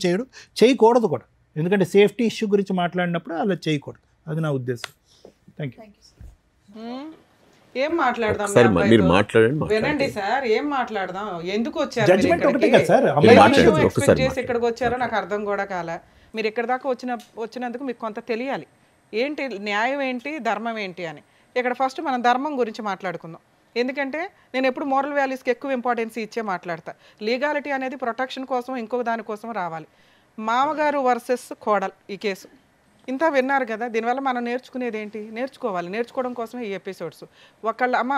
చేయకూడదు కూడా, ఎందుకంటే సేఫ్టీ ఇష్యూ గురించి మాట్లాడినప్పుడు అలా చేయకూడదు, అది నా ఉద్దేశం. Thank you. ఏం మాట్లాడదాం? మీరు మాట్లాడండి. వినండి సార్, ఏం మాట్లాడదాం? ఎందుకు వచ్చారు? జడ్జిమెంట్ ఒకటే కదా సార్, ఎక్స్పెక్ట్ చేసి ఇక్కడికి వచ్చారో నాకు అర్థం కూడా కాలే. మీరు ఎక్కడి దాకా వచ్చినందుకు మీకు కొంత తెలియాలి, ఏంటి న్యాయం ఏంటి, ధర్మం ఏంటి అని. ఇక్కడ ఫస్ట్ మనం ధర్మం గురించి మాట్లాడుకుందాం. ఎందుకంటే నేను ఎప్పుడు మోరల్ వాల్యూస్కి ఎక్కువ ఇంపార్టెన్స్ ఇచ్చే మాట్లాడతా. లీగాలిటీ అనేది ప్రొటెక్షన్ కోసం ఇంకొక దానికోసం రావాలి. మామగారు వర్సెస్ కోడలు ఈ కేసు ఇంత విన్నారు కదా. దీనివల్ల మనం నేర్చుకునేది ఏంటి? నేర్చుకోవడం కోసమే ఈ ఎపిసోడ్స్. ఒకళ్ళ అమ్మ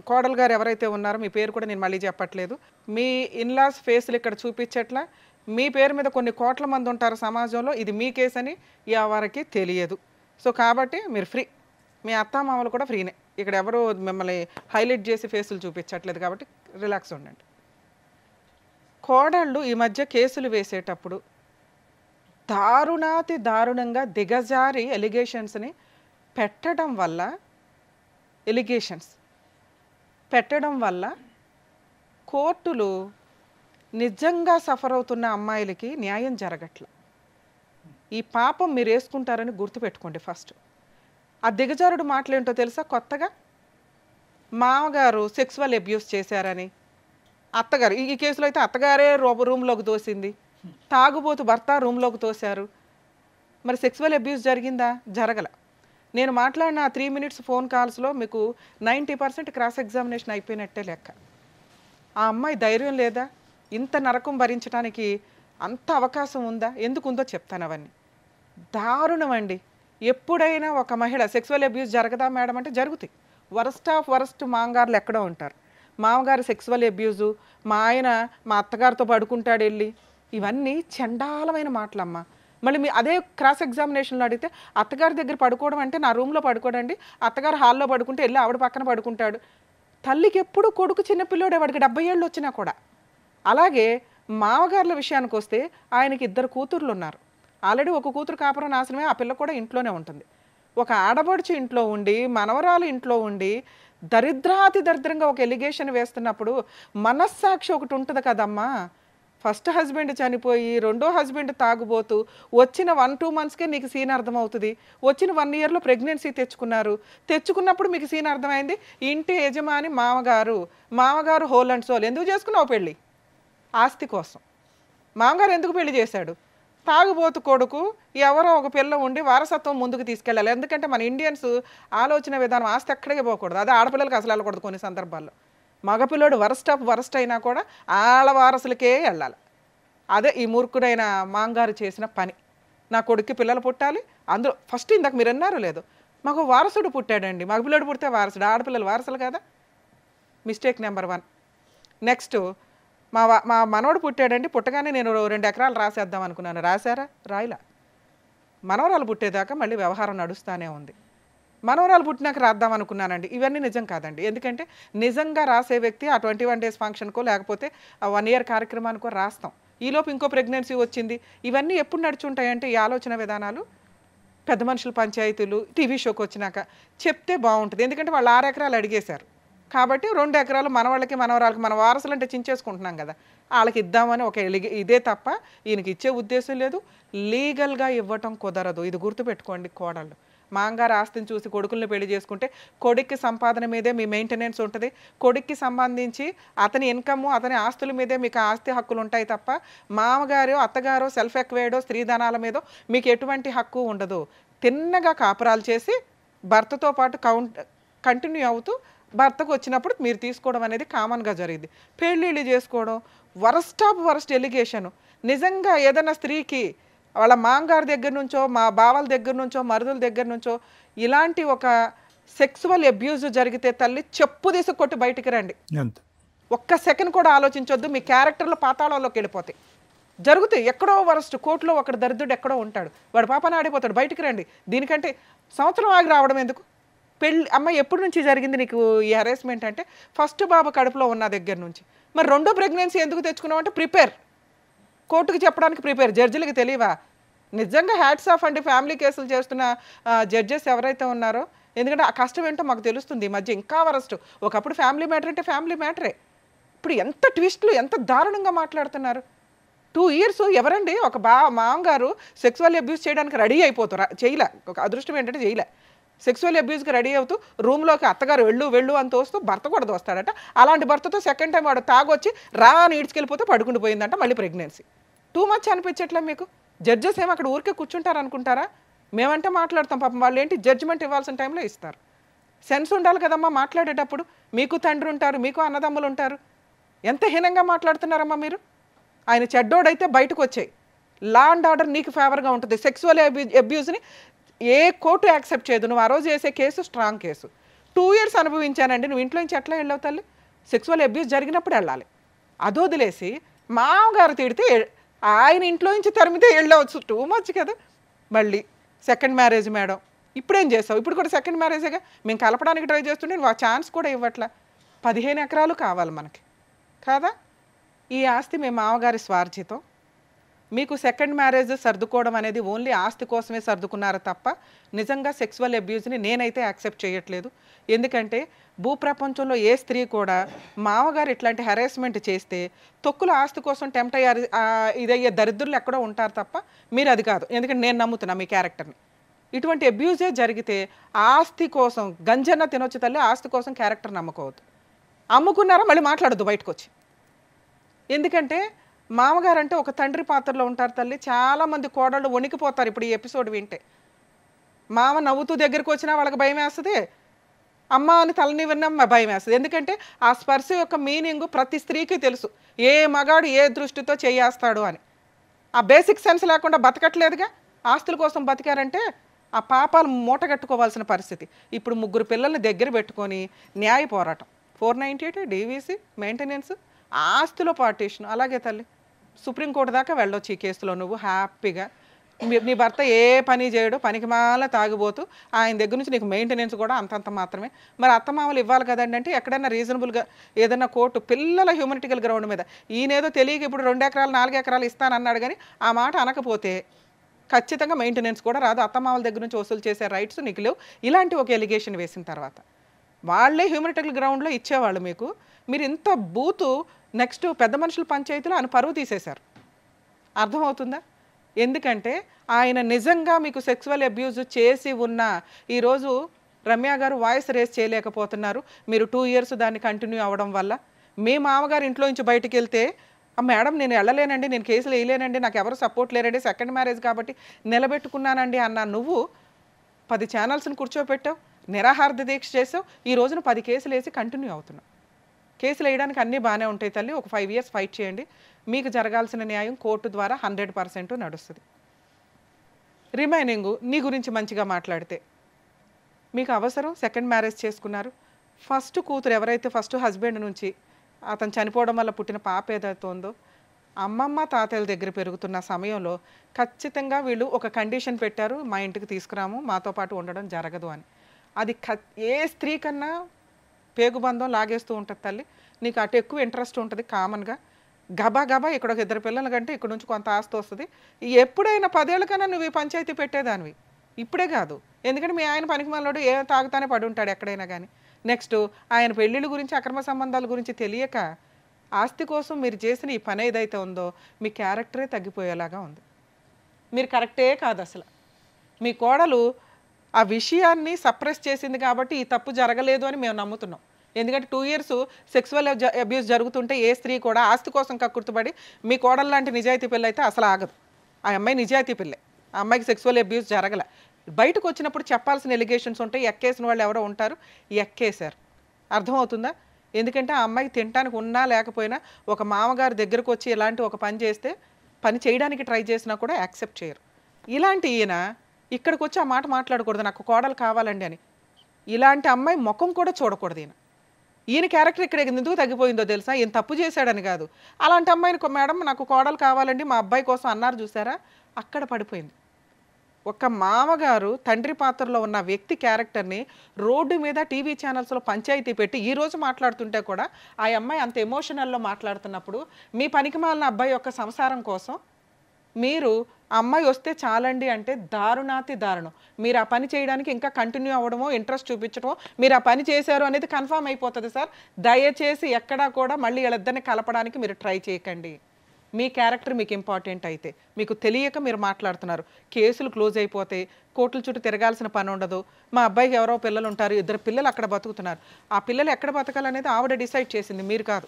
కోడలు గారు ఎవరైతే ఉన్నారో, మీ పేరు కూడా నేను మళ్ళీ చెప్పట్లేదు, మీ ఇన్లాస్ ఫేస్లు ఇక్కడ చూపించట్లా. మీ పేరు మీద కొన్ని కోట్ల మంది ఉంటారు సమాజంలో, ఇది మీ కేసు అని ఎవరికి తెలియదు. సో కాబట్టి మీరు ఫ్రీ, మీ అత్తామామలు కూడా ఫ్రీనే. ఇక్కడ ఎవరు మిమ్మల్ని హైలైట్ చేసి ఫేసులు చూపించట్లేదు కాబట్టి రిలాక్స్ ఉండండి. కోడళ్ళు ఈ మధ్య కేసులు వేసేటప్పుడు దారుణాతి దారుణంగా దిగజారి ఎలిగేషన్స్ని పెట్టడం వల్ల కోర్టులు నిజంగా సఫర్ అవుతున్న అమ్మాయిలకి న్యాయం జరగట్ల. ఈ పాపం మీరు వేసుకుంటారని గుర్తుపెట్టుకోండి. ఫస్ట్ ఆ దిగజారుడు మాటలేంటో తెలుసా? కొత్తగా మామగారు సెక్సువల్ అబ్యూస్ చేశారని, అత్తగారు ఈ కేసులో అయితే అత్తగారే రూమ్లోకి తోసింది, తాగుబోతు భర్త రూమ్లోకి తోశారు. మరి సెక్సువల్ అబ్యూస్ జరిగిందా? జరగల. నేను మాట్లాడిన 3 minutes ఫోన్ కాల్స్లో మీకు 90% క్రాస్ ఎగ్జామినేషన్ అయిపోయినట్టే లెక్క. ఆ అమ్మాయి ధైర్యం లేదా? ఇంత నరకం భరించడానికి అంత అవకాశం ఉందా? ఎందుకు ఉందో చెప్తాను. అవన్నీ దారుణం అండి. ఎప్పుడైనా ఒక మహిళ సెక్సువల్ అబ్యూస్ జరగదా మేడం అంటే జరుగుతాయి. వరస్ట్ ఆఫ్ వరస్ట్ మామగారులు ఎక్కడో ఉంటారు. మామగారు సెక్సువల్ అబ్యూజు, మా ఆయన మా అత్తగారితో పడుకుంటాడు వెళ్ళి, ఇవన్నీ చండాలమైన మాటలమ్మా. మళ్ళీ మీ అదే క్రాస్ ఎగ్జామినేషన్లో అడిగితే అత్తగారి దగ్గర పడుకోవడం అంటే నా రూమ్లో పడుకోడండి, అత్తగారు హాల్లో పడుకుంటే వెళ్ళి ఆవిడ పక్కన పడుకుంటాడు. తల్లికి ఎప్పుడు కొడుకు చిన్నపిల్లోడే, వాడికి 70 ఏళ్ళు వచ్చినా కూడా. అలాగే మామగారుల విషయానికి వస్తే ఆయనకి 2 కూతుర్లు ఉన్నారు. ఆల్రెడీ ఒక కూతురు కాపురం నాశనమే, ఆ పిల్ల కూడా ఇంట్లోనే ఉంటుంది. ఒక ఆడబడుచు ఇంట్లో ఉండి, మనవరాలు ఇంట్లో ఉండి దరిద్రాతి దరిద్రంగా ఒక ఎలిగేషన్ వేస్తున్నప్పుడు మనస్సాక్షి ఒకటి ఉంటుంది కదమ్మా. ఫస్ట్ హస్బెండ్ చనిపోయి రెండో హస్బెండ్ తాగుబోతూ వచ్చిన 1-2 monthsకే నీకు సీన్ అర్థమవుతుంది. వచ్చిన 1 yearలో ప్రెగ్నెన్సీ తెచ్చుకున్నప్పుడు మీకు సీన్ అర్థమైంది. ఇంటి యజమాని మామగారు హోల్ అండ్ సోల్. ఎందుకు చేసుకున్నావు పెళ్ళి? ఆస్తి కోసం. మామగారు ఎందుకు పెళ్లి చేశాడు? తాగుబోతు కొడుకు ఎవరో ఒక పిల్ల ఉండి వారసత్వం ముందుకు తీసుకెళ్ళాలి. ఎందుకంటే మన ఇండియన్స్ ఆలోచన విధానం ఆస్తి ఎక్కడికి పోకూడదు. అదే ఆడపిల్లలకి అసలు వెళ్ళకూడదు కొన్ని సందర్భాల్లో. మగపిల్లోడు వరస్ట్ ఆఫ్ వరస్ట్ అయినా కూడా ఆళ్ళ వారసులకే వెళ్ళాలి. అదే ఈ మూర్ఖుడైన మాంగారు చేసిన పని. నా కొడుక్కి పిల్లలు పుట్టాలి, అందులో ఫస్ట్ ఇందాక మీరు అన్నారు లేదు, మాకు వారసుడు పుట్టాడండి. మగపిల్లోడు పుడితే వారసుడు, ఆడపిల్లలు వారసులు కదా. Mistake number 1. నెక్స్ట్ మా మనవడు పుట్టాడండి, పుట్టగానే నేను 2 ఎకరాలు రాసేద్దాం అనుకున్నాను. రాశారా? రాయిలా. మనవరాలు పుట్టేదాకా మళ్ళీ వ్యవహారం నడుస్తూనే ఉంది. మనవరాలు పుట్టినాక రాద్దాం అనుకున్నానండి. ఇవన్నీ నిజం కాదండి. ఎందుకంటే నిజంగా రాసే వ్యక్తి ఆ 21 days ఫంక్షన్కో లేకపోతే ఆ 1 year కార్యక్రమానికో రాస్తాం. ఈలోపు ఇంకో ప్రెగ్నెన్సీ వచ్చింది. ఇవన్నీ ఎప్పుడు నడుచుంటాయంటే ఈ ఆలోచన విధానాలు పెద్ద మనుషుల పంచాయతీలు టీవీ షోకి వచ్చినాక చెప్తే బాగుంటుంది. ఎందుకంటే వాళ్ళు 6 ఎకరాలు అడిగేశారు కాబట్టి 2 ఎకరాలు మనవాళ్ళకి మనవరాలకి, మన వారసులు అంటే చించేసుకుంటున్నాం కదా, వాళ్ళకి ఇద్దామని ఒక ఇదే తప్ప ఈయనకి ఇచ్చే ఉద్దేశం లేదు. లీగల్గా ఇవ్వటం కుదరదు. ఇది గుర్తుపెట్టుకోండి కోడళ్ళు. మాంగారు ఆస్తిని చూసి కొడుకుల్ని పెళ్లి చేసుకుంటే కొడుక్కి సంపాదన మీదే మీ మెయింటెనెన్స్ ఉంటుంది. కొడుక్కి సంబంధించి అతని ఇన్కమ్ అతని ఆస్తుల మీదే మీకు ఆస్తి హక్కులు ఉంటాయి తప్ప మామగారు అత్తగారు సెల్ఫ్ ఎక్వైర్డో స్త్రీధనాల మీదో మీకు ఎటువంటి హక్కు ఉండదు. తిన్నగా కాపురాలు చేసి భర్తతో పాటు కంటిన్యూ అవుతూ భర్తకు వచ్చినప్పుడు మీరు తీసుకోవడం అనేది కామన్గా జరిగింది. పెళ్ళిళ్ళు చేసుకోవడం వరస్ట్ ఆఫ్ వరస్ట్ ఎలిగేషను. నిజంగా ఏదైనా స్త్రీకి వాళ్ళ మాంగారి దగ్గర నుంచో మా బావల దగ్గర నుంచో మరుదుల దగ్గర నుంచో ఇలాంటి ఒక సెక్సువల్ అబ్యూజ్ జరిగితే తల్లి చెప్పు తీసి కొట్టి బయటికి రండి. ఒక్క సెకండ్ కూడా ఆలోచించొద్దు. మీ క్యారెక్టర్లో పాతాళంలోకి వెళ్ళిపోతాయి. జరుగుతాయి. ఎక్కడో వరస్ట్ కోర్టులో ఒకడు దరిద్రుడు ఎక్కడో ఉంటాడు, వాడు పాపన ఆడిపోతాడు. బయటికి రండి. దీనికంటే సంవత్సరం ఆగి రావడం ఎందుకు? పెళ్ళి అమ్మాయి ఎప్పటి నుంచి జరిగింది నీకు ఈ హెరాస్మెంట్ అంటే ఫస్ట్ బాబు కడుపులో ఉన్న దగ్గర నుంచి. మరి రెండో ప్రెగ్నెన్సీ ఎందుకు తెచ్చుకున్నావు అంటే ప్రిపేర్, కోర్టుకి చెప్పడానికి ప్రిపేర్. జడ్జిలకి తెలియవా? నిజంగా హ్యాట్స్ ఆఫ్ అండి ఫ్యామిలీ కేసులు చేస్తున్న జడ్జెస్ ఎవరైతే ఉన్నారో. ఎందుకంటే ఆ కష్టం ఏంటో మాకు తెలుస్తుంది. ఈ మధ్య ఇంకా వరస్ట్. ఒకప్పుడు ఫ్యామిలీ మ్యాటర్ అంటే ఫ్యామిలీ మ్యాటరే. ఇప్పుడు ఎంత ట్విస్ట్లు, ఎంత దారుణంగా మాట్లాడుతున్నారు. 2 years ఎవరండి ఒక మామగారు సెక్సువల్ అబ్యూస్ చేయడానికి రెడీ అయిపోతారు. చేయలే. ఒక అదృష్టం ఏంటంటే చేయలే. సెక్సువల్ అబ్యూస్కి రెడీ అవుతూ రూమ్లోకి అత్తగారు వెళ్ళు అని తోస్తూ భర్త కూడా తోస్తాడట. అలాంటి భర్తతో సెకండ్ టైం వాడు తాగొచ్చి అని ఈడ్చుకెళ్ళిపోతే పడుకుంటూ పోయిందంట. మళ్ళీ ప్రెగ్నెన్సీ. టూ మచ్ అనిపించట్లే మీకు? జడ్జెస్ ఏమో అక్కడ ఊరికే కూర్చుంటారు అనుకుంటారా? మేమంటే మాట్లాడతాం. పాపం వాళ్ళు ఏంటి జడ్జిమెంట్ ఇవ్వాల్సిన టైంలో ఇస్తారు. సెన్స్ ఉండాలి కదమ్మా మాట్లాడేటప్పుడు. మీకు తండ్రి ఉంటారు, మీకు అన్నదమ్ములు ఉంటారు. ఎంత హీనంగా మాట్లాడుతున్నారమ్మా మీరు. ఆయన చెడ్డోడైతే బయటకు వచ్చాయి. లా అండ్ ఆర్డర్ నీకు ఫేవర్గా ఉంటుంది. సెక్సువల్ అబ్యూస్ని ఏ కోర్టు యాక్సెప్ట్ చేయదు. నువ్వు ఆ రోజు చేసే కేసు స్ట్రాంగ్ కేసు. 2 years అనుభవించానండి. నువ్వు ఇంట్లో నుంచి ఎట్లా వెళ్ళావు తల్లి? సెక్సువల్ అబ్యూస్ జరిగినప్పుడు వెళ్ళాలి. అదొదిలేసి మామగారు తిడితే ఆయన ఇంట్లో నుంచి తరిమితే వెళ్ళవచ్చు. టూ మచ్ కదా. మళ్ళీ సెకండ్ మ్యారేజ్ మేడం, ఇప్పుడేం చేసావు? ఇప్పుడు కూడా సెకండ్ మ్యారేజేగా. మేము కలపడానికి ట్రై చేస్తుంటే నువ్వు ఆ ఛాన్స్ కూడా ఇవ్వట్లా. 15 ఎకరాలు కావాలి మనకి కాదా? ఈ ఆస్తి మీ మామగారి స్వార్జితం. మీకు సెకండ్ మ్యారేజ్ సర్దుకోవడం అనేది ఓన్లీ ఆస్తి కోసమే సర్దుకున్నారు తప్ప నిజంగా సెక్సువల్ అబ్యూజ్ని నేనైతే యాక్సెప్ట్ చేయట్లేదు. ఎందుకంటే భూప్రపంచంలో ఏ స్త్రీ కూడా మామగారు ఇట్లాంటి హెరాస్మెంట్ చేస్తే తొక్కుల ఆస్తి కోసం టెంప్ట్ అయ్యారు ఇదయ్యే దరిద్రులు ఎక్కడో ఉంటారు తప్ప మీరు అది కాదు. ఎందుకంటే నేను నమ్ముతున్నా మీ క్యారెక్టర్ని. ఇటువంటి అబ్యూజే జరిగితే ఆస్తి కోసం గంజన్న తినొచ్చు తల్లి, ఆస్తి కోసం క్యారెక్టర్ నమ్మకోవద్దు. అమ్ముకున్నారా మళ్ళీ మాట్లాడద్దు బయటకు వచ్చి. ఎందుకంటే మామగారు అంటే ఒక తండ్రి పాత్రలో ఉంటారు తల్లి. చాలామంది కోడళ్ళు వణికిపోతారు ఇప్పుడు ఈ ఎపిసోడ్ వింటే. మామ నవ్వుతూ దగ్గరికి వచ్చినా వాళ్ళకి భయం వేస్తుంది, అమ్మ అని తలని విన్నా భయం వేస్తుంది. ఎందుకంటే ఆ స్పర్శ యొక్క మీనింగ్ ప్రతి స్త్రీకి తెలుసు, ఏ మగాడు ఏ దృష్టితో చేయేస్తాడు అని. ఆ బేసిక్ సెన్స్ లేకుండా బతకట్లేదుగా. ఆస్తుల కోసం బతికారంటే ఆ పాపాలు మూటగట్టుకోవాల్సిన పరిస్థితి. ఇప్పుడు 3 పిల్లల్ని దగ్గర పెట్టుకొని న్యాయ పోరాటం, 498 డీవీసీ మెయింటెనెన్స్, ఆస్తిలో పార్టీషన్. అలాగే తల్లి సుప్రీంకోర్టు దాకా వెళ్ళొచ్చు ఈ కేసులో. నువ్వు హ్యాపీగా నీ భర్త ఏ పని చేయడు, పనికి మాల తాగిపోతూ ఆయన దగ్గర నుంచి నీకు మెయింటెనెన్స్ కూడా అంతంత మాత్రమే. మరి అత్తమామలు ఇవ్వాలి కదండి అంటే ఎక్కడైనా రీజనబుల్గా ఏదైనా కోర్టు పిల్లల హ్యూమనిటికల్ గ్రౌండ్ మీద ఈయనేదో తెలియక ఇప్పుడు 2 ఎకరాలు 4 ఎకరాలు ఇస్తానన్నాడు కానీ ఆ మాట అనకపోతే ఖచ్చితంగా మెయింటెనెన్స్ కూడా రాదు. అత్తమామల దగ్గర నుంచి వసూలు చేసే రైట్స్ నీకు లేవు. ఇలాంటి ఒక ఎలిగేషన్ వేసిన తర్వాత వాళ్ళే హ్యూమనిటికల్ గ్రౌండ్లో ఇచ్చేవాళ్ళు మీకు. మీరు ఇంత బూతు నెక్స్ట్ పెద్ద మనుషుల పంచాయతీలో ఆయన పరువు తీసేశారు. అర్థమవుతుందా? ఎందుకంటే ఆయన నిజంగా మీకు సెక్సువల్ అబ్యూజ్ చేసి ఉన్న ఈరోజు రమ్య గారు వాయిస్ రేస్ చేయలేకపోతున్నారు. మీరు 2 ఇయర్స్ దాన్ని కంటిన్యూ అవ్వడం వల్ల. మీ మామగారు ఇంట్లో నుంచి బయటికి వెళ్తే మేడం నేను వెళ్ళలేనండి, నేను కేసులు వేయలేనండి, నాకు ఎవరు సపోర్ట్ లేరండి, సెకండ్ మ్యారేజ్ కాబట్టి నిలబెట్టుకున్నానండి అన్న నువ్వు 10 ఛానల్స్ని కూర్చోపెట్టావు, నిరాహార దీక్ష చేసావు. ఈ రోజున 10 కేసులు వేసి కంటిన్యూ అవుతున్నావు. కేసులు వేయడానికి అన్నీ బాగానే ఉంటాయి తల్లి. ఒక 5 ఇయర్స్ ఫైట్ చేయండి. మీకు జరగాల్సిన న్యాయం కోర్టు ద్వారా 100% నడుస్తుంది. రిమైనింగ్ నీ గురించి మంచిగా మాట్లాడితే మీకు అవసరం సెకండ్ మ్యారేజ్ చేసుకున్నారు. ఫస్ట్ కూతురు ఎవరైతే ఫస్ట్ హస్బెండ్ నుంచి అతను చనిపోవడం వల్ల పుట్టిన పాప ఏదైతే ఉందో అమ్మమ్మ తాతయ్యల దగ్గర పెరుగుతున్న సమయంలో ఖచ్చితంగా వీళ్ళు ఒక కండిషన్ పెట్టారు, మా ఇంటికి తీసుకురాము, మాతో పాటు ఉండడం జరగదు అని. అది ఏ స్త్రీ కన్నా పేగుబంధం లాగేస్తూ ఉంటుంది తల్లి. నీకు అటు ఎక్కువ ఇంట్రెస్ట్ ఉంటుంది కామన్గా. గబా గబా ఇక్కడ ఒక 2 పిల్లల కంటే ఇక్కడ నుంచి కొంత ఆస్తి వస్తుంది. ఎప్పుడైనా 10 ఏళ్ళ కన్నా నువ్వు ఈ పంచాయతీ పెట్టేదానివి, ఇప్పుడే కాదు. ఎందుకంటే మీ ఆయన పనికి మనలోడు ఏ తాగుతానే పడి ఉంటాడు ఎక్కడైనా కానీ. నెక్స్ట్ ఆయన పెళ్ళిళ్ళ గురించి అక్రమ సంబంధాల గురించి తెలియక ఆస్తి కోసం మీరు చేసిన ఈ పని ఏదైతే ఉందో మీ క్యారెక్టరే తగ్గిపోయేలాగా ఉంది. మీరు కరెక్టే కాదు అసలు. మీ కోడలు ఆ విషయాన్ని సప్రెస్ చేసింది కాబట్టి ఈ తప్పు జరగలేదు అని మేము నమ్ముతున్నాం. ఎందుకంటే 2 ఇయర్స్ సెక్సువల్ అబ్యూస్ జరుగుతుంటే ఏ స్త్రీ కూడా ఆస్తి కోసం కక్కుర్తుపడి మీ కోడలు లాంటి నిజాయితీ పిల్ల అయితే అసలు ఆగదు. ఆ అమ్మాయి నిజాయితీ పిల్లే, ఆ అమ్మాయికి సెక్సువల్ అబ్యూస్ జరగలే. బయటకు వచ్చినప్పుడు చెప్పాల్సిన ఎలిగేషన్స్ ఉంటాయి, ఎక్కేసిన వాళ్ళు ఎవరో ఉంటారు, ఎక్కేశారు. అర్థమవుతుందా? ఎందుకంటే ఆ అమ్మాయికి తినడానికి ఉన్నా లేకపోయినా ఒక మామగారి దగ్గరకు వచ్చి ఇలాంటి ఒక పని చేస్తే పని చేయడానికి ట్రై చేసినా కూడా యాక్సెప్ట్ చేయరు. ఇలాంటి ఈయన ఇక్కడికి వచ్చి ఆ మాట మాట్లాడకూడదు, నాకు కోడలు కావాలండి అని. ఇలాంటి అమ్మాయి ముఖం కూడా చూడకూడదు. ఈయన క్యారెక్టర్ ఇక్కడ ఎందుకు తగ్గిపోయిందో తెలుసా? ఈయన తప్పు చేశాడని కాదు. అలాంటి అమ్మాయిని మేడం నాకు కోడలు కావాలండి మా అబ్బాయి కోసం అన్నారు చూసారా, అక్కడ పడిపోయింది. ఒక మామగారు తండ్రి పాత్రలో ఉన్న వ్యక్తి క్యారెక్టర్ని రోడ్డు మీద టీవీ ఛానల్స్లో పంచాయతీ పెట్టి ఈరోజు మాట్లాడుతుంటే కూడా ఆ అమ్మాయి అంత ఎమోషనల్లో మాట్లాడుతున్నప్పుడు మీ పనికిమాలిన అబ్బాయి యొక్క సంసారం కోసం మీరు అమ్మాయి వస్తే చాలండి అంటే దారుణాతి దారుణం. మీరు ఆ పని చేయడానికి ఇంకా కంటిన్యూ అవ్వడమో ఇంట్రెస్ట్ చూపించడమో మీరు ఆ పని చేశారు అనేది కన్ఫర్మ్ అయిపోతుంది సార్. దయచేసి ఎక్కడా కూడా మళ్ళీ వీళ్ళిద్దరిని కలపడానికి మీరు ట్రై చేయకండి. మీ క్యారెక్టర్ మీకు ఇంపార్టెంట్ అయితే మీకు తెలియక మీరు మాట్లాడుతున్నారు. కేసులు క్లోజ్ అయిపోతాయి, కోర్టుల చుట్టూ తిరగాల్సిన పని ఉండదు. మా అబ్బాయికి ఎవరో పిల్లలు ఉంటారు, 2 పిల్లలు అక్కడ బతుకుతున్నారు. ఆ పిల్లలు ఎక్కడ బతకాలనేది ఆవిడ డిసైడ్ చేసింది, మీరు కాదు.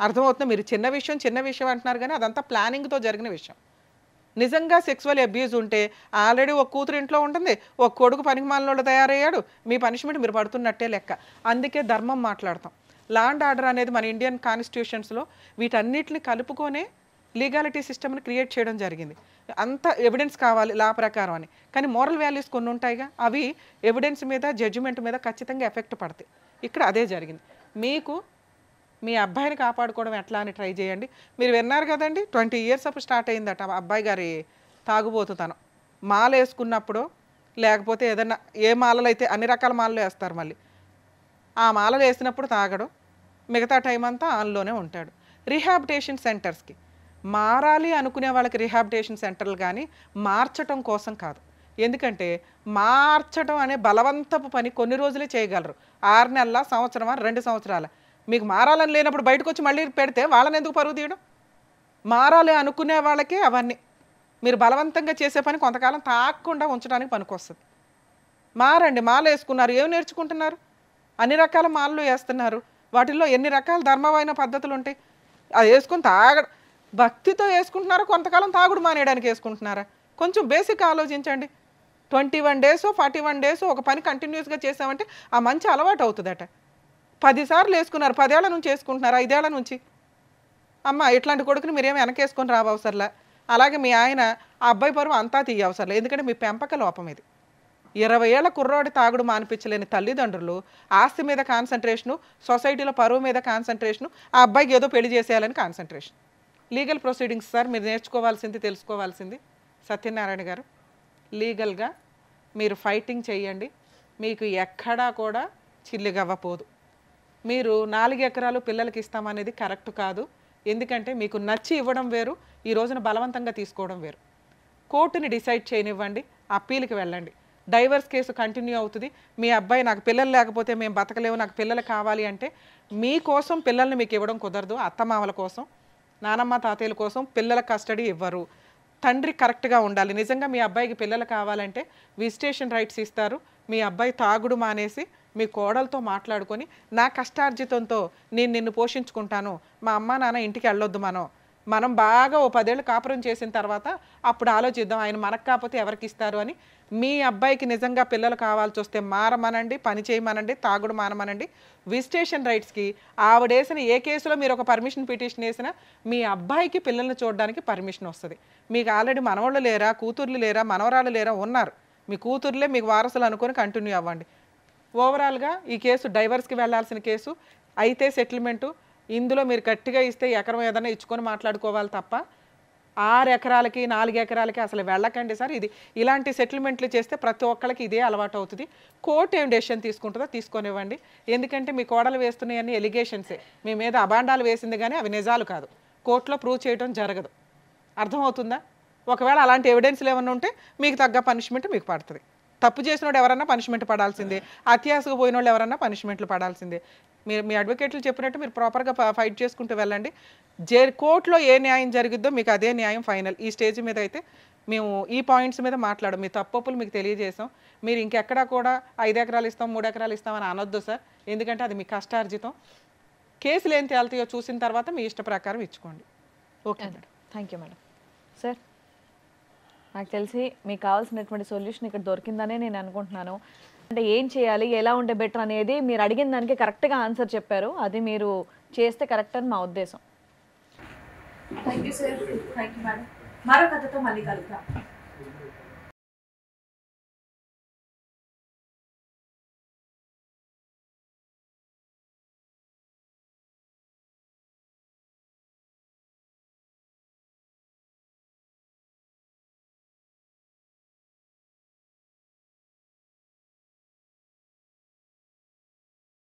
అర్థమవుతుంది? మీరు చిన్న విషయం అంటున్నారు కానీ అదంతా ప్లానింగ్తో జరిగిన విషయం. నిజంగా సెక్సువల్ అబ్యూజ్ ఉంటే ఆల్రెడీ ఒక కూతురు ఇంట్లో ఉంటుంది, ఒక కొడుకు పనికిమాలినోళ్ళు తయారయ్యాడు, మీ పనిష్మెంట్ మీరు పడుతున్నట్టే లెక్క. అందుకే ధర్మం మాట్లాడతాం. లా అండ్ ఆర్డర్ అనేది మన ఇండియన్ కాన్స్టిట్యూషన్స్లో వీటన్నిటిని కలుపుకొనే లీగాలిటీ సిస్టమ్ని క్రియేట్ చేయడం జరిగింది. అంత ఎవిడెన్స్ కావాలి లా ప్రకారం అని. కానీ మోరల్ వాల్యూస్ కొన్ని ఉంటాయిగా, అవి ఎవిడెన్స్ మీద జడ్జిమెంట్ మీద ఖచ్చితంగా ఎఫెక్ట్ పడతాయి. ఇక్కడ అదే జరిగింది. మీకు మీ అబ్బాయిని కాపాడుకోవడం ఎట్లా అని ట్రై చేయండి. మీరు విన్నారు కదండి, 20 ఇయర్స్ అప్పుడు స్టార్ట్ అయిందట అబ్బాయి గారి తాగుబోతుతనం. మాల వేసుకున్నప్పుడు లేకపోతే ఏదైనా ఏ మాలలు అయితే అన్ని రకాల మాలలు వేస్తారు మళ్ళీ ఆ మాలలు వేసినప్పుడు తాగడం, మిగతా టైం అంతా ఆన్లోనే ఉంటాడు. రీహాబిటేషన్ సెంటర్స్కి మారాలి అనుకునే వాళ్ళకి రీహాబిటేషన్ సెంటర్లు కానీ మార్చటం కోసం కాదు. ఎందుకంటే మార్చటం అనే బలవంతపు పని కొన్ని రోజులే చేయగలరు, 6 నెలల, సంవత్సరమా, 2 సంవత్సరాల. మీకు మారాలని లేనప్పుడు బయటకు వచ్చి మళ్ళీ పెడితే వాళ్ళని ఎందుకు పరుగు తీయడం? మారాలి అనుకునే వాళ్ళకే అవన్నీ. మీరు బలవంతంగా చేసే పని కొంతకాలం తాకుండా ఉంచడానికి పనికొస్తుంది. మారండి, మాల వేసుకున్నారు, ఏం నేర్చుకుంటున్నారు? అన్ని రకాల మాలలు వేస్తున్నారు, వాటిల్లో ఎన్ని రకాల ధర్మమైన పద్ధతులు ఉంటాయి. అది వేసుకుని భక్తితో వేసుకుంటున్నారా, కొంతకాలం తాగుడు మానేయడానికి వేసుకుంటున్నారా? కొంచెం బేసిక్ ఆలోచించండి. 21 days 41 days ఒక పని కంటిన్యూస్గా చేసామంటే ఆ మంచి అలవాటు అవుతుందట. 10 సార్లు వేసుకున్నారు, 10 ఏళ్ల నుంచి వేసుకుంటున్నారు, 5 ఏళ్ల నుంచి. అమ్మ ఇట్లాంటి కొడుకుని మీరేమి వెనకేసుకొని రావసర్లా. అలాగే మీ ఆయన ఆ అబ్బాయి పరువు అంతా తీయవసర్లే, ఎందుకంటే మీ పెంపక లోపం ఇది. 20 ఏళ్ల కుర్రోడి తాగుడు మానిపించలేని తల్లిదండ్రులు ఆస్తి మీద కాన్సన్ట్రేషను, సొసైటీలో పరువు మీద కాన్సన్ట్రేషను, ఆ అబ్బాయికి ఏదో పెళ్లి చేసేయాలని కాన్సన్ట్రేషన్. లీగల్ ప్రొసీడింగ్స్ సార్ మీరు నేర్చుకోవాల్సింది, తెలుసుకోవాల్సింది. సత్యనారాయణ గారు, లీగల్గా మీరు ఫైటింగ్ చేయండి, మీకు ఎక్కడా కూడా చిల్లిగవ్వపోదు. మీరు 4 ఎకరాలు పిల్లలకి ఇస్తామనేది కరెక్ట్ కాదు. ఎందుకంటే మీకు నచ్చి ఇవ్వడం వేరు, ఈ రోజున బలవంతంగా తీసుకోవడం వేరు. కోర్టుని డిసైడ్ చేయనివ్వండి, అప్పీల్కి వెళ్ళండి. డైవర్స్ కేసు కంటిన్యూ అవుతుంది. మీ అబ్బాయి నాకు పిల్లలు లేకపోతే మేము బతకలేము, నాకు పిల్లలు కావాలి అంటే మీకోసం పిల్లల్ని మీకు ఇవ్వడం కుదరదు. అత్తమామల కోసం, నానమ్మ తాతయ్యల కోసం పిల్లల కస్టడీ ఇవ్వరు. తండ్రి కరెక్ట్గా ఉండాలి. నిజంగా మీ అబ్బాయికి పిల్లలు కావాలంటే విజిటేషన్ రైట్స్ ఇస్తారు. మీ అబ్బాయి తాగుడు మానేసి మీ కోడలతో మాట్లాడుకొని నా కష్టార్జితంతో నేను నిన్ను పోషించుకుంటాను, మా అమ్మ నాన్న ఇంటికి వెళ్ళొద్దు, మనం బాగా ఓ 10 ఏళ్ళు కాపురం చేసిన తర్వాత అప్పుడు ఆలోచిద్దాం ఆయన మనకు కాకపోతే ఎవరికి ఇస్తారు అని. మీ అబ్బాయికి నిజంగా పిల్లలు కావాల్సి వస్తే మారమనండి, పని చేయమనండి, తాగుడు మానమనండి. విజిటేషన్ రైట్స్కి ఆవిడేసిన ఏ కేసులో మీరు ఒక పర్మిషన్ పిటిషన్ వేసినా మీ అబ్బాయికి పిల్లల్ని చూడడానికి పర్మిషన్ వస్తుంది. మీకు ఆల్రెడీ మనవాళ్ళు లేరా, కూతుర్లు లేరా, మనవరాళ్ళు లేరా, ఉన్నారు. మీ కూతుర్లే మీకు వారసులు అనుకొని కంటిన్యూ అవ్వండి. ఓవరాల్గా ఈ కేసు డైవర్స్కి వెళ్లాల్సిన కేసు అయితే సెటిల్మెంటు. ఇందులో మీరు గట్టిగా ఇస్తే ఎకరం ఏదైనా ఇచ్చుకొని మాట్లాడుకోవాలి తప్ప 6 ఎకరాలకి 4 ఎకరాలకి అసలు వెళ్ళకండి సార్. ఇది ఇలాంటి సెటిల్మెంట్లు చేస్తే ప్రతి ఒక్కరికి ఇదే అలవాటు అవుతుంది. కోర్టు ఏం డెసిషన్ తీసుకుంటుందో తీసుకొనివ్వండి. ఎందుకంటే మీ కోడలు వేస్తున్నాయన్నీ ఎలిగేషన్సే, మీ మీద అబాండాలు వేసింది కానీ అవి నిజాలు కాదు. కోర్టులో ప్రూవ్ చేయడం జరగదు. అర్థమవుతుందా? ఒకవేళ అలాంటి ఎవిడెన్స్లు ఏమైనా ఉంటే మీకు తగ్గ పనిష్మెంట్ మీకు పడుతుంది. తప్పు చేసినోడు ఎవరన్నా పనిష్మెంట్ పడాల్సిందే, అత్యాసకు పోయిన వాళ్ళు ఎవరన్నా పనిష్మెంట్లు పడాల్సిందే. మీరు మీ అడ్వకేట్లు చెప్పినట్టు మీరు ప్రాపర్గా ఫైట్ చేసుకుంటూ వెళ్ళండి. కోర్టులో ఏ న్యాయం జరిగిద్దో మీకు అదే న్యాయం ఫైనల్. ఈ స్టేజ్ మీద అయితే మేము ఈ పాయింట్స్ మీద మాట్లాడడం, మీ తప్పులు మీకు తెలియజేసాం. మీరు ఇంకెక్కడా కూడా 5 ఎకరాలు ఇస్తాం 3 ఎకరాలు ఇస్తామని అనొద్దు సార్. ఎందుకంటే అది మీ కష్టార్జితం. కేసులు ఏం తేలుతాయో చూసిన తర్వాత మీ ఇష్ట ప్రకారం ఇచ్చుకోండి. Okay madam, thank you madam. Sir నాకు తెలిసి మీకు కావాల్సినటువంటి సొల్యూషన్ ఇక్కడ దొరికిందనే నేను అనుకుంటున్నాను. అంటే ఏం చేయాలి, ఎలా ఉంటే బెటర్ అనేది మీరు అడిగిన దానికి కరెక్ట్గా ఆన్సర్ చెప్పారు. అది మీరు చేస్తే కరెక్ట్ అని మా ఉద్దేశం. Thank you sir, thank you madam. మరో కథతో మళ్ళీ కలుద్దాం.